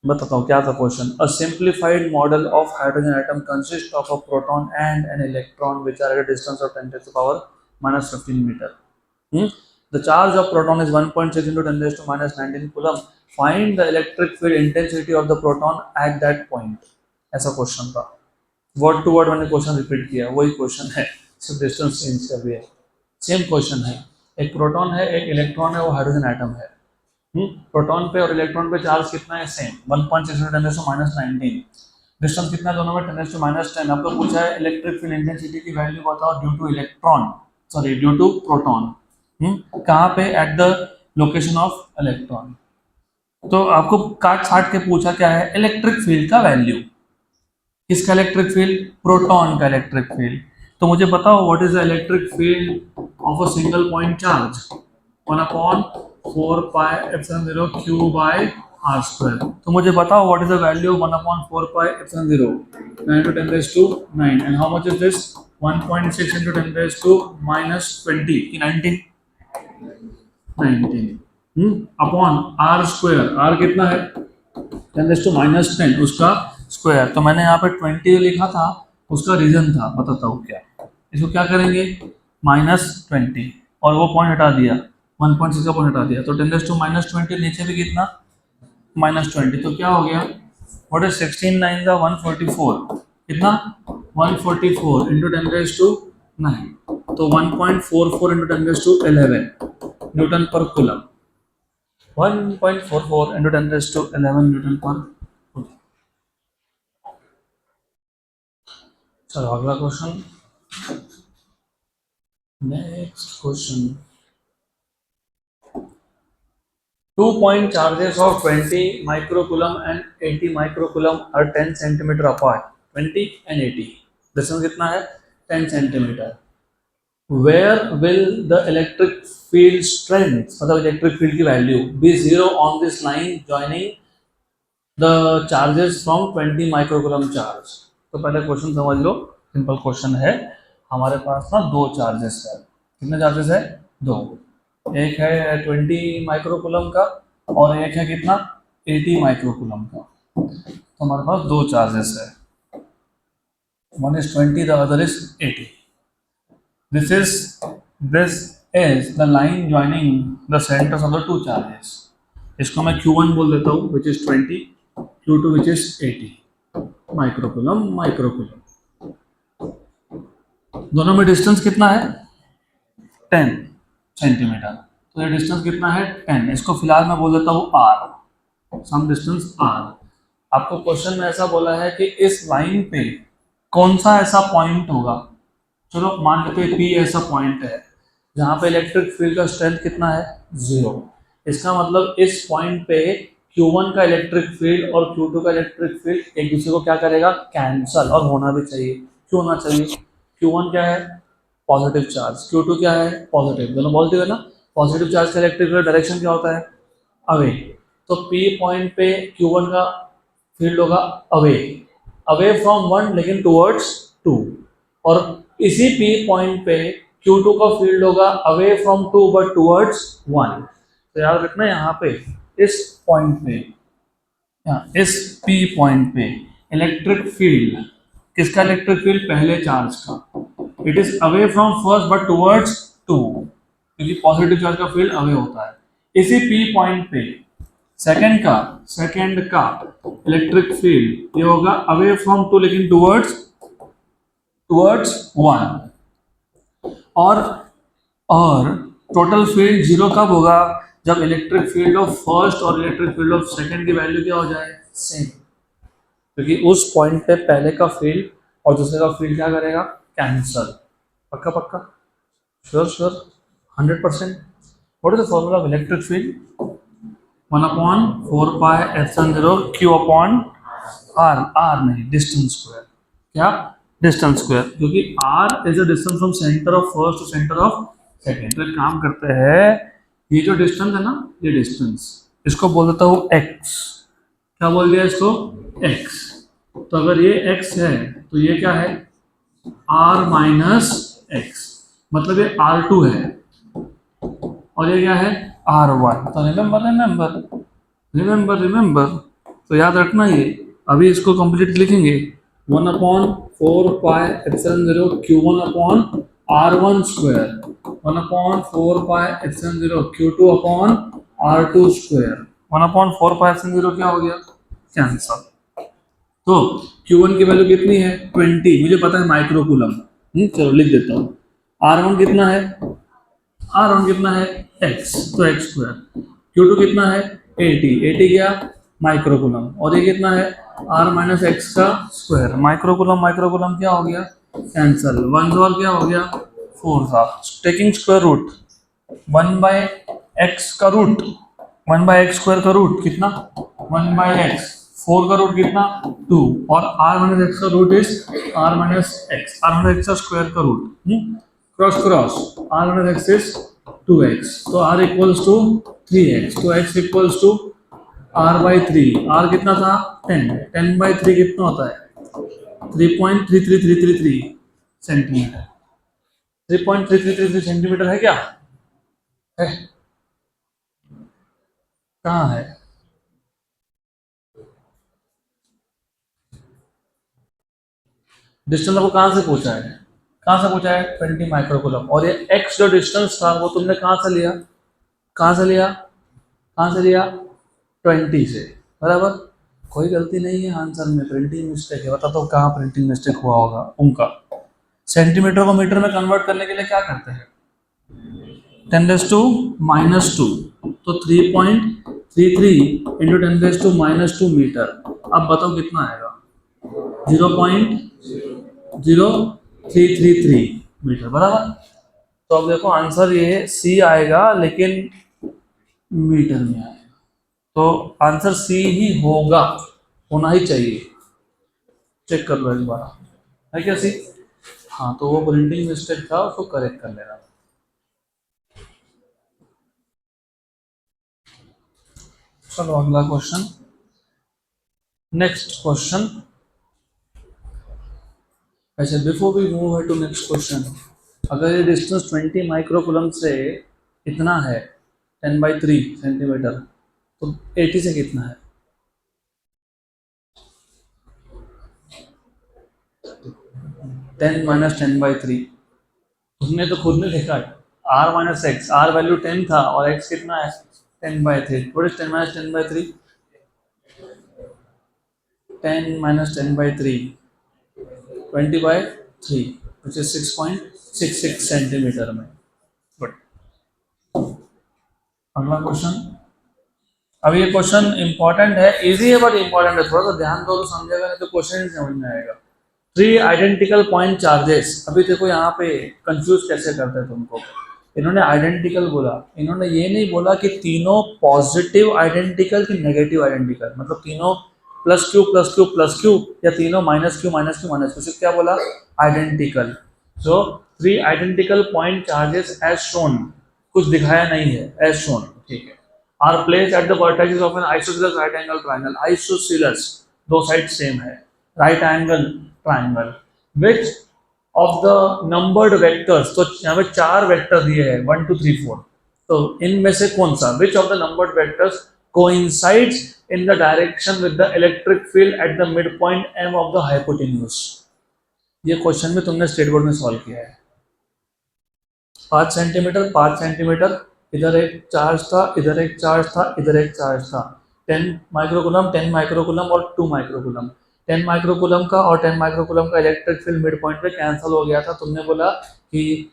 बताता हूँ क्या था question. A simplified model of hydrogen atom consist of a proton and an electron which are at a distance of 10⁻⁻15 metre. The charge of proton is 1.6 into 10⁻⁻19 coulomb. Find the electric field intensity of the proton at that point. ऐसा question था, word to word मैंने question repeat किया, वही question है, सिर्फ distance change कर दिया, same question है। एक प्रोटॉन है एक इलेक्ट्रॉन है, वो हाइड्रोजन एटम है। प्रोटॉन पे और इलेक्ट्रॉन पे चार्ज कितना है सेम 1.6 into 10⁻⁻19, डिस्टेंस कितना दोनों में 10⁻10। आपको पूछा है इलेक्ट्रिक फील्ड इंटेंसिटी की वैल्यू बताओ due to electron, sorry due to proton, कहाँ पे at the location of electron. तो आपको काट छाट के पूछा क्या है इलेक्ट्रिक फील्ड का वैल्यू, किसका इलेक्ट्रिक फील्ड प्रोटॉन का इलेक्ट्रिक फील्ड। तो मुझे बताओ what is the electric field of a single point charge 1/4πε0 Q/r²। तो मुझे बताओ what is the value 1/4πε0 9 to 10⁻⁹ and how much is this 1.6 into 10⁻⁻20 की 19 अपॉन r², r कितना है 10⁻⁻10 उसका स्क्वायर। तो मैंने यहाँ पे 20 लिखा था, उसका रीजन था, बताता हूँ क्या। इसको क्या करेंगे -20 और वो पॉइंट हटा दिया 1.6 का पॉइंट हटा दिया, तो 10⁻⁻20 नीचे भी कितना -20, तो क्या हो गया व्हाट इज 16 9 का 144, कितना 144 इंटू 10⁻⁹, तो 1.44 इंटू 10⁻11 न्यूटन पर कूलम, 1.44 इंटू 10⁻11 न्यूटन पर कूलम। चलो अगला question, next question. 2 point charges of 20 microcoulomb and 80 microcoulomb are 10 centimeter apart. 20 and 80. Distance कितना है? 10 centimeter. Where will the electric field strength, मतलब electric field की value, be zero on this line joining the charges from 20 microcoulomb charge? तो पहले question समझ लो, simple question है. हमारे पास ना दो चार्जेस है. कितने चार्जेस है? दो. एक है 20 माइक्रोकुलम का और एक है कितना? 80 माइक्रोकुलम का. तो हमारे पास दो चार्जेस है. One is 20, the other is 80. This is the line joining the centers of the two charges. इसको मैं Q1 बोल देता हूँ, which is 20, Q2 which is 80 microcoulomb. दोनों में डिस्टेंस कितना है? 10 सेंटीमीटर. तो ये डिस्टेंस कितना है? 10. इसको फिलहाल मैं बोल देता हूँ R, सम डिस्टेंस R. आपको क्वेश्चन में ऐसा बोला है कि इस लाइन पे कौन सा ऐसा पॉइंट होगा. चलो मान लेते हैं P ऐसा पॉइंट है जहाँ पे इलेक्ट्रिक फील्ड का स्ट्रेंथ कितना है? 0. इसका मतलब इस पॉइंट पे Q1 का इलेक्ट्रिक फील्ड और Q2 का इलेक्ट्रिक फील्ड एक दूसरे को क्या करेगा? कैंसल. और होना भी चाहिए. क्यों होना चाहिए? Q1 क्या है? Positive charge. Q2 क्या है? पॉजिटिव. दोनों पॉजिटिव है ना. पॉजिटिव चार्ज का इलेक्ट्रिक फील्ड डायरेक्शन क्या होता है? अवे. तो P पॉइंट पे Q1 का फील्ड होगा अवे, अवे फ्रॉम 1 लेकिन टुवर्ड्स 2. और इसी P पॉइंट पे Q2 का फील्ड होगा अवे फ्रॉम 2 बट टुवर्ड्स 1. तो याद रखना यहाँ पे इस पॉइंट पे, इस P पॉइंट पे इलेक्ट्रिक फील्ड, किसका इलेक्ट्रिक फील्ड? पहले चार्ज का. It is away from first but towards 2, क्योंकि पॉजिटिव चार्ज का फील्ड अवे होता है. इसी P पॉइंट पे सेकंड का इलेक्ट्रिक फील्ड ये होगा अवे फ्रॉम 2 लेकिन टुवर्ड्स 1. और टोटल फील्ड जीरो कब होगा? जब इलेक्ट्रिक फील्ड ऑफ फर्स्ट और इलेक्ट्रिक फील्ड ऑफ सेकंड की वैल्यू क्या हो जाए? सेम. क्योंकि उस पॉइंट पे पहले का फील्ड और दूसरे का फील्ड क्या करेगा? कैंसल. पक्का? Sure 100%. What is the formula of electric field? 1/4πε0 Q upon R नहीं, डिस्टेंस स्क्वायर. क्या? Distance square. क्योंकि R is the distance from centre of first to centre of second. तो एक काम करते हैं, ये जो डिस्टेंस है ना, ये डिस्टेंस, इसको बोल देता हूँ x. क्या बोल दिया इसको? x. तो अगर ये x है तो ये क्या है? R minus x. मतलब ये R2 है और ये क्या है? R1. तो रिमेंबर. तो याद रखना ये. अभी इसको कंप्लीट लिखेंगे. 1/4πε0 Q1 upon R1 square, 1/4πε0 Q2 upon R2 square. 1/4πε0 क्या हो गया? कैंसल. तो Q1 की वैल्यू कितनी है? 20. मुझे पता है माइक्रोकूलम. चलो लिख देता हूँ. R1 कितना है? x. तो x स्क्वायर. Q2 कितना है? 80 क्या? माइक्रोकूलम. और ये कितना है? R माइनस एक्स का स्क्वायर. माइक्रोकूलम क्या हो गया? कैंसल. 1 और क्या हो गया? 4 था. टेकिंग स्क्वायर रूट 1/x का रूट, 1/x स्क्वायर का रूट कितना? 1/x. 4 का रूट कितना? 2. और R माइनस एक्स का root is R minus X. R minus X का स्क्वायर का root. Cross R minus X is 2x. तो R इक्वल्स टू 3x. तो x equals to R/3. R कितना था? 10. 10/3 कितना होता है? 3.33333 सेंटीमीटर. 3.333 सेंटीमीटर है क्या? है? कहाँ है? डिस्टेंस आपको कहाँ से पूछा है? 20 माइक्रोकूलम. और ये x जो डिस्टेंस था वो तुमने कहाँ से लिया? 20 से. बराबर. कोई गलती नहीं है आंसर में, प्रिंटिंग मिस्टेक है. बता दो कहाँ प्रिंटिंग मिस्टेक हुआ होगा उनका. सेंटीमीटर को मीटर में कन्वर्ट करने के लिए क्या करते हैं? 10⁻². तो 3.33 इंटू 10⁻² मीटर. अब बताओ कितना आएगा? 0.0333 मीटर. बराबर. तो अब देखो आंसर ये C आएगा लेकिन मीटर में आएगा. तो आंसर सी ही होगा, होना ही चाहिए। चेक कर लो एक बार, है क्या सी? हाँ, तो वो प्रिंटिंग मिस्टेक था, उसको करेक्ट कर लेना। चलो अगला क्वेश्चन, नेक्स्ट क्वेश्चन। अच्छा, before we move to next question, अगर ये डिस्टेंस 20 माइक्रोकूलम से इतना है, 10/3 सेंटीमीटर, तो 80 से कितना है? 10 - 10/3। तुमने तो खुद ने देखा है, r - x, r वैल्यू 10 था और x कितना है? 10/3। What is 10 - 10/3? 10 - 10/3, 20/3, which is 6.66 centimetre में। गुड। अगला क्वेश्चन। अब ये क्वेश्चन इंपॉर्टेंट है, इजी है बट इंपॉर्टेंट है, थोड़ा सा ध्यान दो तो समझेगा, नहीं तो क्वेश्चन ही समझ में आएगा। 3 आइडेंटिकल पॉइंट चार्जेस। अभी देखो यहाँ पे कंफ्यूज कैसे करते हैं तुमको। इन्होंने आइडेंटिकल बोला, इन्होंने ये नहीं बोला कि तीनों पॉजिटिव आइडेंटिकल कि नेगेटिव आइडेंटिकल, मतलब तीनों plus Q plus Q plus Q या तीनों minus Q minus Q minus Q. सिर्फ क्या बोला? Identical. So 3 identical point charges as shown, कुछ दिखाया नहीं है, एज शोन, ठीक है, are place at the vertex of an isosceles right angle triangle. Isosceles, दो साइड सेम है, right angle triangle. Which of the numbered vectors, तो यहाँ पे 4 वेक्टर दिए हैं, 1 2 3 4, तो इनमें से कौन सा, which of the numbered vectors coincides in the direction with the electric field at the mid point M of the hypotenuse. ये क्वेश्चन में तुमने स्टेट बोर्ड में सॉल्व किया है। 5 सेंटीमीटर 5 सेंटीमीटर, इधर एक चार्ज था, इधर एक चार्ज था, इधर एक चार्ज था, 10 माइक्रोकूलम 10 माइक्रोकूलम और 2 माइक्रोकूलम। 10 माइक्रोकूलम का और 10 माइक्रोकूलम का इलेक्ट्रिक फील्ड मिड पॉइंट पे कैंसिल हो गया था। तुमने बोला कि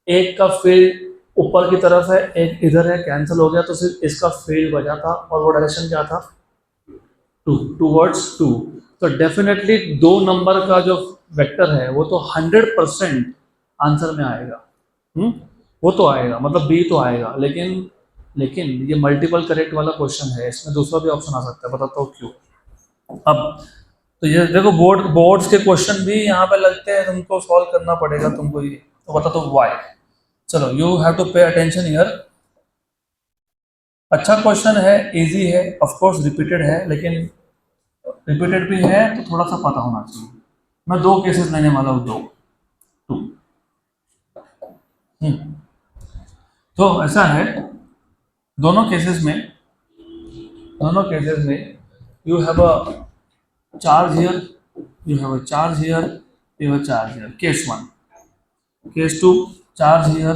एक का फील्ड ऊपर की तरफ है, एक इधर है, कैंसिल हो गया, तो सिर्फ इसका फील्ड बचा था, और वो डायरेक्शन क्या था? 2, टूवर्ड्स 2। तो डेफिनेटली 2 नंबर का जो वेक्टर है वो तो 100% आंसर में आएगा। वो तो आएगा, मतलब बी तो आएगा, लेकिन लेकिन ये मल्टीपल करेक्ट वाला क्वेश्चन है, इसमें दूसरा भी ऑप्शन आ सकता है, बताता हूँ क्यों। अब तो ये देखो, बोर्ड्स के क्वेश्चन भी यहाँ पे लगते हैं, तुमको सॉल्व करना पड़ेगा तुमको ये, तो बताता हूँ व्हाई। चलो, you have to pay attention here. अच्छा क्वेश्चन है, इजी है, ऑफ कोर्स रिपीटेड है, लेकिन रिपीटेड भी है तो थोड़ा सा पता होना चाहिए। मैं 2 केसेस लेने वाला हूँ, 2 2। तो ऐसा है, दोनों केसेस में you have a charge here, you have a charge here, you have a charge here. Case 1, case 2, charge here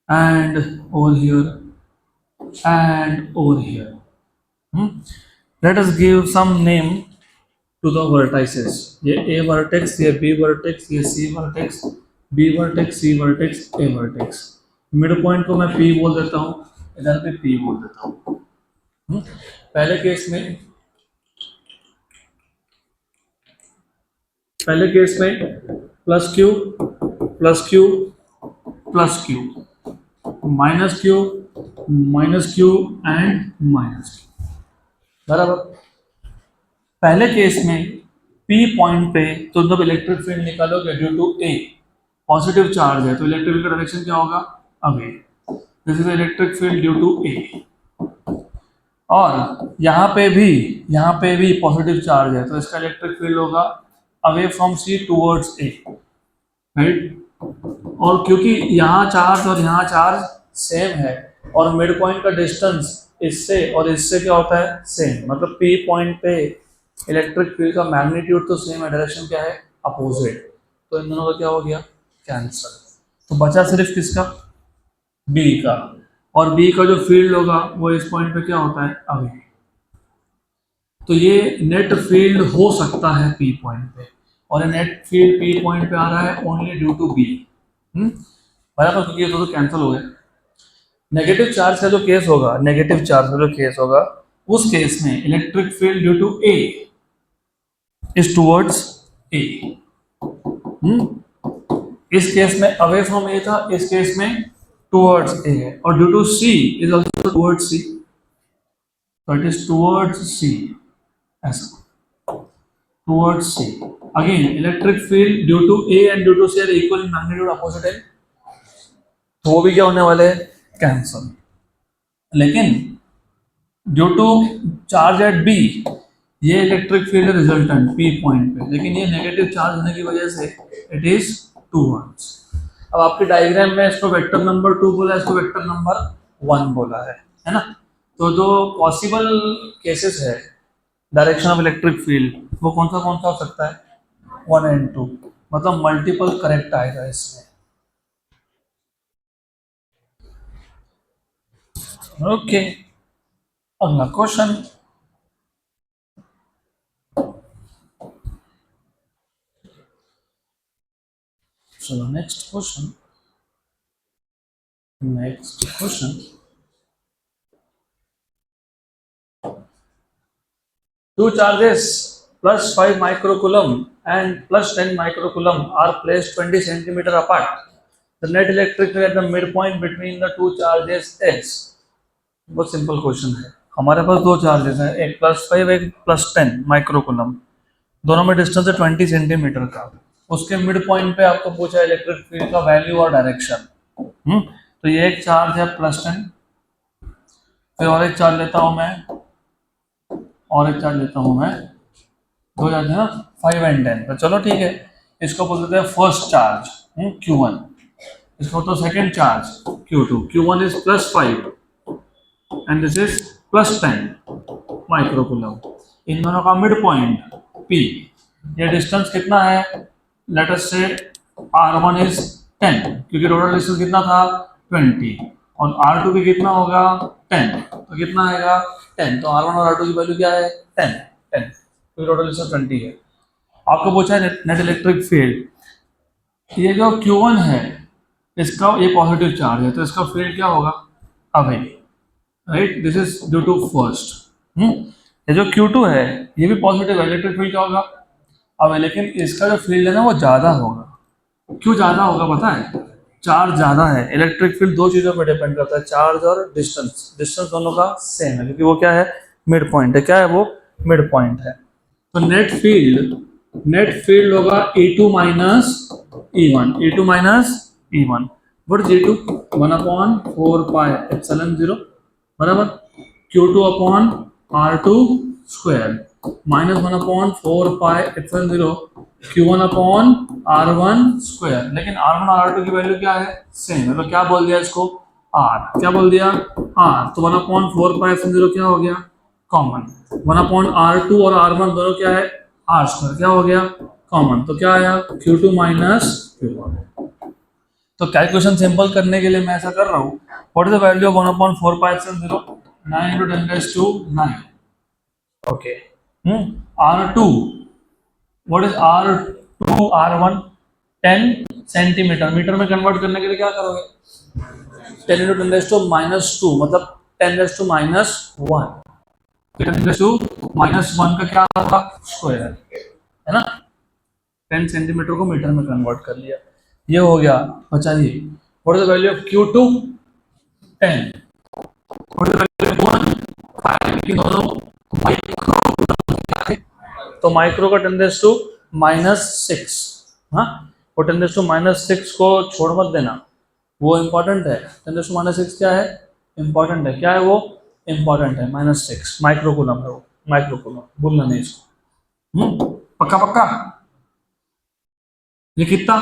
and over here and over here. Let us give some name to the vertices. ये A vertex, ये B vertex, ये C vertex, B vertex, C vertex, A vertex. Mid point को मैं P बोल देता हूँ, इधर पे P बोल देता हूँ। पहले केस में plus Q plus Q plus Q minus Q and minus Q, बराबर। पहले केस में P पॉइंट पे तो जब इलेक्ट्रिक फील्ड निकालोगे due to A, positive charge है तो इलेक्ट्रिक फील्ड का डायरेक्शन क्या होगा? Away. This is electric field due to A। और यहाँ पे भी पॉजिटिव चार्ज है तो इसका इलेक्ट्रिक फील्ड होगा away from C towards A, right. और क्योंकि यहाँ चार्ज और यहाँ चार्ज सेम है और मिड पॉइंट का डिस्टेंस इससे और इससे क्या होता है? सेम, मतलब P पॉइंट पे इलेक्ट्रिक फील्ड का मैग्नीट्यूड तो सेम है, डायरेक्शन क्या है? अपोजिट। तो इन दोनों का क्या हो गया? कैंसल। तो बचा सिर्फ किसका? B का। और B का जो फील्ड होगा वो इस पॉइंट पे क्या होता है? अवे। तो ये नेट फील्ड हो सकता है P पॉइंट पे, और नेट फील्ड P पॉइंट पे आ रहा है ओनली ड्यू टू B। बराबर, क्योंकि ये तो कैंसिल हो गए। नेगेटिव चार्ज का जो केस होगा, उस केस में electric field due to A is towards A। इस केस में अवे फ्रॉम A था, इस केस में टुवर्ड्स A है, और due to C is also towards C। तो इट इज टूवर्ड्स सी, ऐसा towards C. Again electric field due to A and due to C are equal in magnitude opposite and, तो वो भी क्या होने वाले हैं, कैंसल. लेकिन due to charge eight B, ये electric field resultant P point पे, लेकिन ये नेगेटिव चार्ज होने की वजह से इट इज टूवर्ड्स. अब आपके डायग्राम में इसको वेक्टर नंबर 2 बोला, इसको वेक्टर नंबर 1 बोला है ना. तो जो पॉसिबल केसेस है डायरेक्शन ऑफ इलेक्ट्रिक फील्ड वो कौन सा हो सकता है, 1 एंड 2, मतलब मल्टीपल करेक्ट आएगा इसमें. ओके, अगला क्वेश्चन. चलो next question. Two charges plus 5 microcoulomb and plus 10 microcoulomb are placed 20 centimeter apart. The net electric field at the midpoint between the two charges is. बहुत सिंपल क्वेश्चन है. हमारे पास दो charges हैं, एक +5 एक +10 माइक्रोकुलम, दोनों में डिस्टेंस है 20 सेंटीमीटर का. उसके मिड पॉइंट पे आपको पूछा इलेक्ट्रिक फील्ड का वैल्यू और डायरेक्शन. तो ये एक चार्ज है +10, फिर और एक चार्ज लेता हूँ मैं, और एक चार्ज लेता हूँ मैं, दो चार्ज है ना 5 एंड 10. तो चलो ठीक है, इसको बोलते हैं फर्स्ट चार्ज Q1, इसको तो second charge Q2. Q1 is +5 and this is +10 microcoulomb. इन दोनों का मिड पॉइंट P, ये डिस्टेंस कितना है, लेट अस से R1 इज 10, क्योंकि टोटल डिस्टेंस कितना था 20, और R2 भी कितना होगा 10, तो कितना आएगा 10. तो R1 और R2 की वैल्यू क्या है 10, क्योंकि टोटल डिस्टेंस 20 है. आपको पूछा है नेट इलेक्ट्रिक फील्ड. ये जो Q1 है इसका ये पॉजिटिव चार्ज है, तो इसका फील्ड क्या होगा अभी, right, this is due to first. ये जो Q2 है ये भी पॉजिटिव है, इलेक्ट्रिक फील्ड क्या होगा अब, लेकिन इसका जो फील्ड है ना वो ज़्यादा होगा. क्यों ज़्यादा होगा पता है, चार्ज ज़्यादा है. इलेक्ट्रिक फील्ड दो चीज़ों पर डिपेंड करता है, चार्ज और डिस्टेंस. डिस्टेंस दोनों का सेम है क्योंकि वो क्या है मिड पॉइंट है. क्या है वो मिड पॉइंट है. तो नेट फील्ड होगा E2 minus E1. E2 minus E1, what is E2, 1/4πε0 बराबर Q2 upon R2 square minus 1/4πε0 Q1 upon R1 square. लेकिन R1 और R2 की वैल्यू क्या है सेम है, तो क्या बोल दिया इसको R, क्या बोल दिया R. तो 1/4πε0 क्या हो गया कॉमन, 1/R2 और R1 दोनों क्या है R स्क्वायर, क्या हो गया कॉमन. तो क्या आया Q2 माइनस Q1. तो कैलकुलेशन सिंपल करने के लिए मैं ऐसा कर रहा हूँ, what is the value of 1/4πε0, 9 × 10⁹. Okay, R2, what is R2 R1, 10 centimetre. Metre में कन्वर्ट करने के लिए क्या करोगे 10 × 10⁻², मतलब 10⁻⁻1. 10⁻⁻1 का क्या होगा स्क्वायर, है ना. 10 सेंटीमीटर को मीटर में कन्वर्ट कर लिया, ये हो गया. बचाइए what is the value of Q2 10, what is the value of 1 5, की दोनों माइक्रो. तो माइक्रो का 10⁻⁻6, हाँ, वो 10⁻⁻6 को छोड़ मत देना, वो इंपॉर्टेंट है. 10⁻⁻6 क्या है इंपॉर्टेंट है, क्या है वो इंपॉर्टेंट है, -6 माइक्रोकुलम है वो, माइक्रोकुलम भूलना नहीं इसको. पक्का पक्का. ये कितना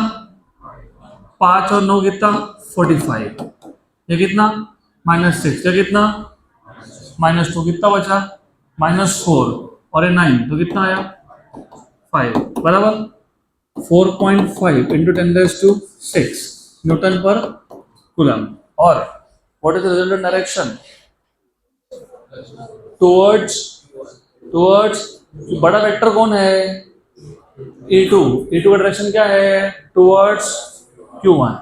5 और 9 कितना 45, ये कितना -6, ये कितना -2, कितना बचा -4, और ये 9, तो कितना आया 5 बराबर 4.5 × 10⁻6 न्यूटन पर कूलम. और what is the resultant direction towards बड़ा वेक्टर कौन है E2 का डायरेक्शन क्या है टुवर्ड्स Q1,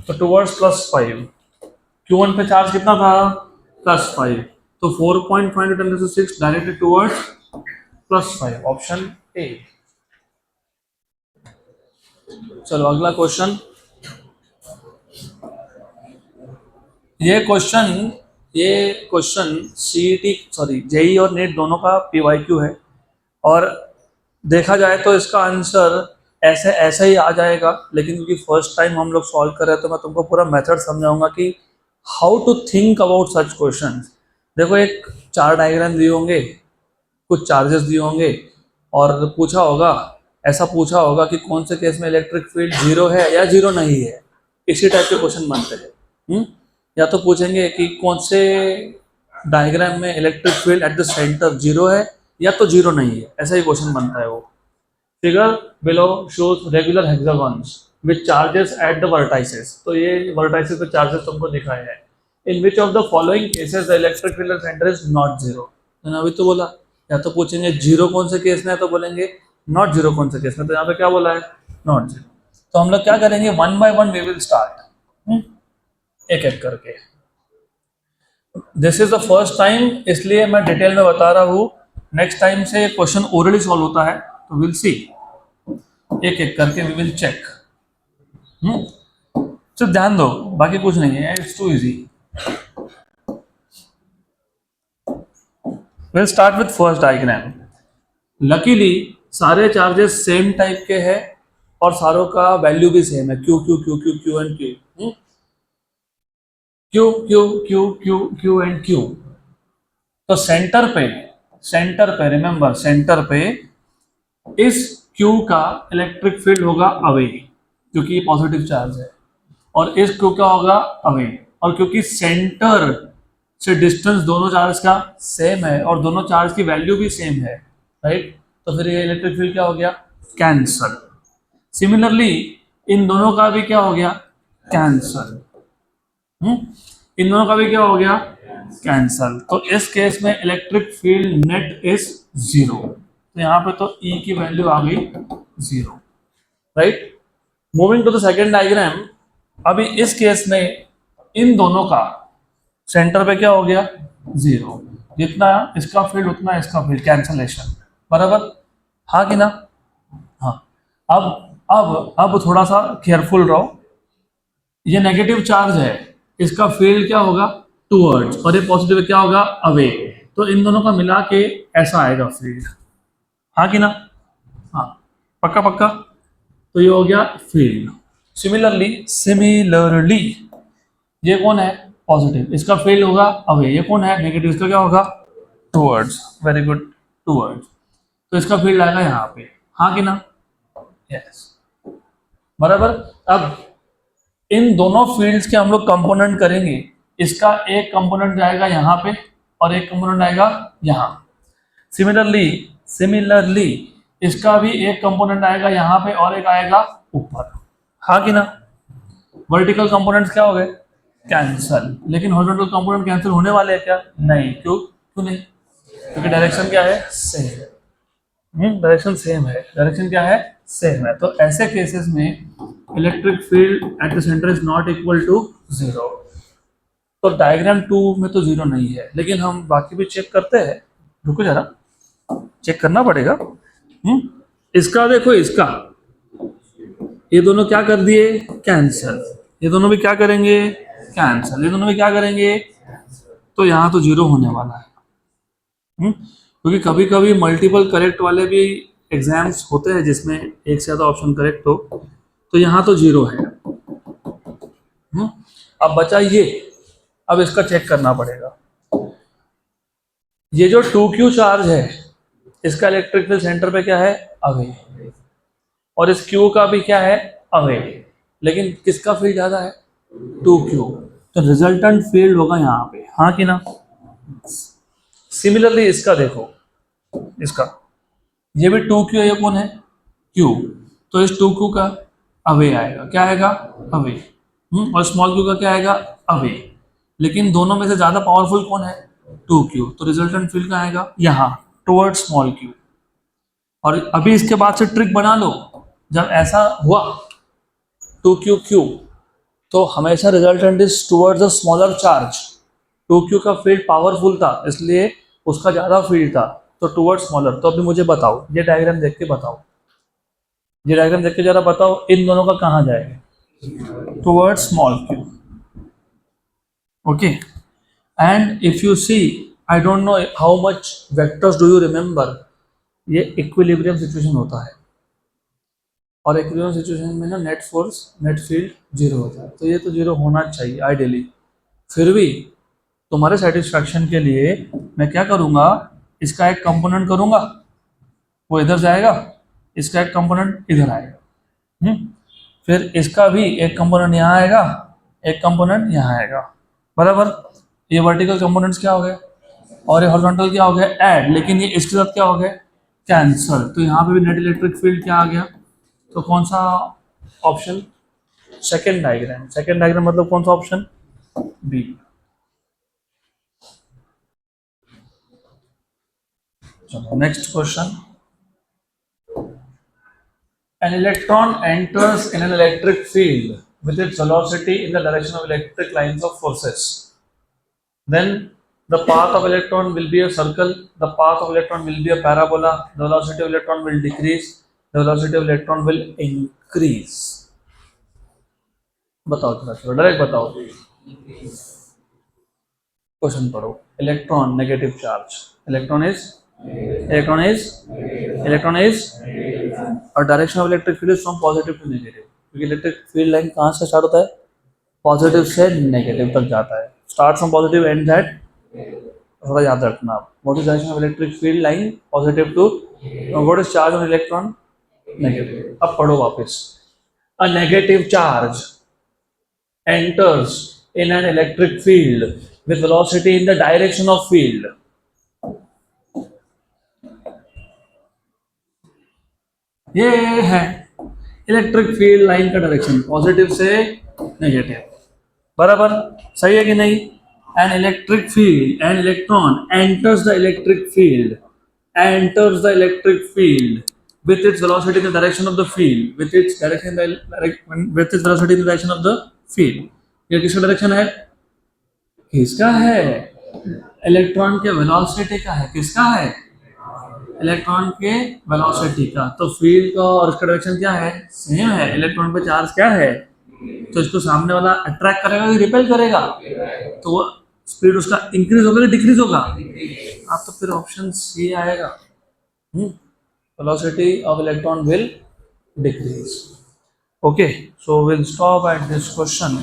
तो टुवर्ड्स +5. Q1 पे चार्ज कितना था +5, तो 4.5 × 10⁻6 डायरेक्टेड टुवर्ड्स +5, ऑप्शन ए. चलो अगला क्वेश्चन. ये क्वेश्चन ये क्वेश्चन सीईटी सॉरी जेई और नेट दोनों का पीवाईक्यू है, और देखा जाए तो इसका आंसर ऐसे ऐसा ही आ जाएगा, लेकिन क्योंकि फर्स्ट टाइम हम लोग सॉल्व कर रहे हैं तो मैं तुमको पूरा मेथड समझाऊंगा कि how to think about such question. देखो, एक चार डायग्राम दिए होंगे, कुछ चार्जेस दिए होंगे, और पूछा होगा, ऐसा पूछा होगा कि कौन से केस में इलेक्ट्रिक फील्ड जीरो है या जीरो नहीं है। इसी टाइप के क्वेश्चन बनते हैं। या तो पूछेंगे कि कौन से डायग्राम में electric field at the centre zero है या तो जीरो नहीं है, ऐसा ही क्वेश्चन बनता है वो। Figure below shows regular hexagons with charges at the vertices. तो ये वर्टाइसेस पे चार्जेस तुमको दिखाए हैं। In which of the following cases the electric field at centre is not zero. मैंने अभी तो बोला, या तो पूछेंगे जीरो कौन से केस में है तो बोलेंगे नॉट जीरो कौन से केस में, तो यहाँ पे क्या बोला है, नॉट जीरो। तो हम लोग क्या करेंगे, one by one we will start, एक एक करके। This is the first time, इसलिए मैं डिटेल में बता रहा हूँ। नेक्स्ट टाइम से क्वेश्चन ओरली सॉल्व होता है तो विल सी, एक एक करके वी विल चेक। सिर्फ ध्यान दो, बाकी कुछ नहीं है, it's too easy. Will start with first diagram. Luckily सारे चार्जेस सेम टाइप के हैं और सारों का वैल्यू भी सेम है, Q Q Q Q Q and Q, Q Q Q Q Q and Q. तो सेंटर पे रिमेंबर, सेंटर पे इस क्यू का इलेक्ट्रिक फील्ड होगा अवे, क्योंकि ये पॉजिटिव चार्ज है, और इस क्यू का होगा अवे। और क्योंकि सेंटर से डिस्टेंस दोनों चार्ज का सेम है और दोनों चार्ज की वैल्यू भी सेम है, राइट, तो फिर ये इलेक्ट्रिक फील्ड क्या हो गया, कैंसल। सिमिलरली इन दोनों का भी क्या हो गया, कैंसल। इन दोनों का भी क्या हो गया, कैंसल। तो इस केस में electric field net is zero. तो यहाँ पे तो E की वैल्यू आ गई zero, right. Moving to the second diagram. अभी इस केस में इन दोनों का सेंटर पे क्या हो गया, जीरो। जितना इसका फील्ड उतना इसका फील्ड, कैंसलेशन, बराबर, हाँ कि ना, हाँ। अब थोड़ा सा केयरफुल रहो। ये नेगेटिव चार्ज है, इसका फील्ड क्या होगा, टूवर्ड्स, और ये पॉजिटिव क्या होगा, अवे। तो इन दोनों का मिला के ऐसा आएगा फील्ड, हाँ कि ना, हाँ, पक्का पक्का। तो ये हो गया फील्ड। सिमिलरली ये कौन है, पॉजिटिव, इसका फील्ड होगा अवे। ये कौन है, नेगेटिव, इसका क्या होगा, टूवर्ड्स, वेरी गुड, टूवर्ड्स। तो इसका फील्ड आएगा यहाँ पे, हाँ कि ना, यस, बराबर। अब इन दोनों फील्ड्स के हम लोग कंपोनेंट करेंगे। इसका एक कंपोनेंट जाएगा यहाँ पे और एक कंपोनेंट आएगा यहाँ। सिमिलरली इसका भी एक कंपोनेंट आएगा यहाँ पे और एक आएगा ऊपर, हाँ कि ना। वर्टिकल कंपोनेंट्स क्या हो गए, कैंसल। लेकिन हॉरिजॉन्टल कंपोनेंट कैंसिल होने वाले हैं क्या, नहीं, क्यों नहीं, क्योंकि डायरेक्शन क्या है, सेम। डायरेक्शन सेम है, डायरेक्शन क्या है, सेम है। तो ऐसे केसेस में electric field at the centre is not equal to zero. तो डायग्राम 2 में तो जीरो नहीं है, लेकिन हम बाकी भी चेक करते हैं। रुको जरा, चेक करना पड़ेगा। इसका देखो, इसका ये दोनों क्या कर दिए, कैंसल। ये दोनों भी क्या करेंगे, कैंसल। ये दोनों भी क्या करेंगे, तो यहाँ तो जीरो होने वाला है। क्योंकि कभी कभी मल्टीपल करेक्ट वाले भी एग्जाम्स होते हैं जिसमें एक से ज़्यादा ऑप्शन करेक्ट हो, तो यहाँ तो जीरो है। अब बचा ये, अब इसका चेक करना पड़ेगा। ये जो 2Q चार्ज है, इसका इलेक्ट्रिक फील्ड सेंटर पे क्या है, अवे, और इस Q का भी क्या है, अवे। लेकिन किसका फील्ड ज़्यादा है, 2Q, तो रिजल्टेंट फील्ड होगा यहाँ पे, हाँ कि ना। सिमिलरली इसका देखो, इसका ये भी 2Q है, ये कौन है, Q, तो इस 2Q का अवे आएगा, क्या आएगा, अवे। और स्मॉल q का क्या आएगा, अवे। लेकिन दोनों में से ज्यादा पावरफुल कौन है, 2Q, तो रिजल्टेंट फील्ड का आएगा यहाँ, टुवर्ड्स स्मॉल q। और अभी इसके बाद से ट्रिक बना लो, जब ऐसा हुआ 2Q, तो हमेशा resultant is towards the smaller charge. 2Q का फील्ड पावरफुल था, इसलिए उसका ज्यादा फील्ड था, तो टुवर्ड्स स्मॉलर। तो अभी मुझे बताओ, ये डायग्राम देख के बताओ, ये डायग्राम देख के जरा बताओ, इन दोनों का कहाँ जाएगा, towards small q, okay. And if you see, I don't know how much vectors do you remember, ये इक्विलिब्रियम सिचुएशन होता है और इक्विलिब्रियम सिचुएशन में ना net force net field zero होता है, तो ये तो जीरो होना चाहिए आइडियली। फिर भी तुम्हारे सेटिस्फैक्शन के लिए मैं क्या करूँगा, इसका एक कंपोनेंट करूँगा, वो इधर जाएगा, इसका एक कंपोनेंट इधर आएगा, फिर इसका भी एक कंपोनेंट यहाँ आएगा, एक कंपोनेंट यहाँ आएगा, बराबर। ये वर्टिकल कंपोनेंट्स क्या हो गए और ये हॉरिजॉन्टल क्या हो गया, ऐड, लेकिन ये इसके साथ क्या हो गया, कैंसल। तो यहाँ पे भी नेट इलेक्ट्रिक फील्ड क्या आ गया, तो कौन सा option, second diagram. Second diagram मतलब कौन सा ऑप्शन, बी। चलो next question. An electron enters in an electric field with its velocity in the direction of electric lines of forces. Then the path of electron will be a circle, the path of electron will be a parabola, the velocity of electron will decrease, the velocity of electron will increase. बताओ थोड़ा सा direct बताओ, question पढ़ो। Electron negative charge, electron is electron is electron is और direction of electric field is from positive to negative, क्योंकि electric field line कहाँ से start होता है, पॉजिटिव से नेगेटिव तक जाता है, start from positive and that, थोड़ा याद रखना आप। What is direction of electric field line, positive to, what is charge on electron, negative. अब पढ़ो वापस, a negative charge enters in an electric field with velocity in the direction of field. ये है electric field line का direction, positive से negative, बराबर, सही है कि नहीं। An electric field, an electron enters the electric field, enters the electric field with its velocity in the direction of the field, with its direction with its velocity in the direction of the field. ये किसका direction है, किसका है, electron के velocity का है, किसका है, इलेक्ट्रॉन के वेलोसिटी का। तो फील्ड का और उसका डायरेक्शन क्या है, सेम है। इलेक्ट्रॉन पे चार्ज क्या है, तो इसको सामने वाला अट्रैक्ट करेगा कि रिपेल करेगा, तो वो स्पीड उसका इंक्रीज होगा कि डिक्रीज होगा, आप तो फिर ऑप्शन सी आएगा, velocity of electron will decrease. Okay, so we'll stop at this question.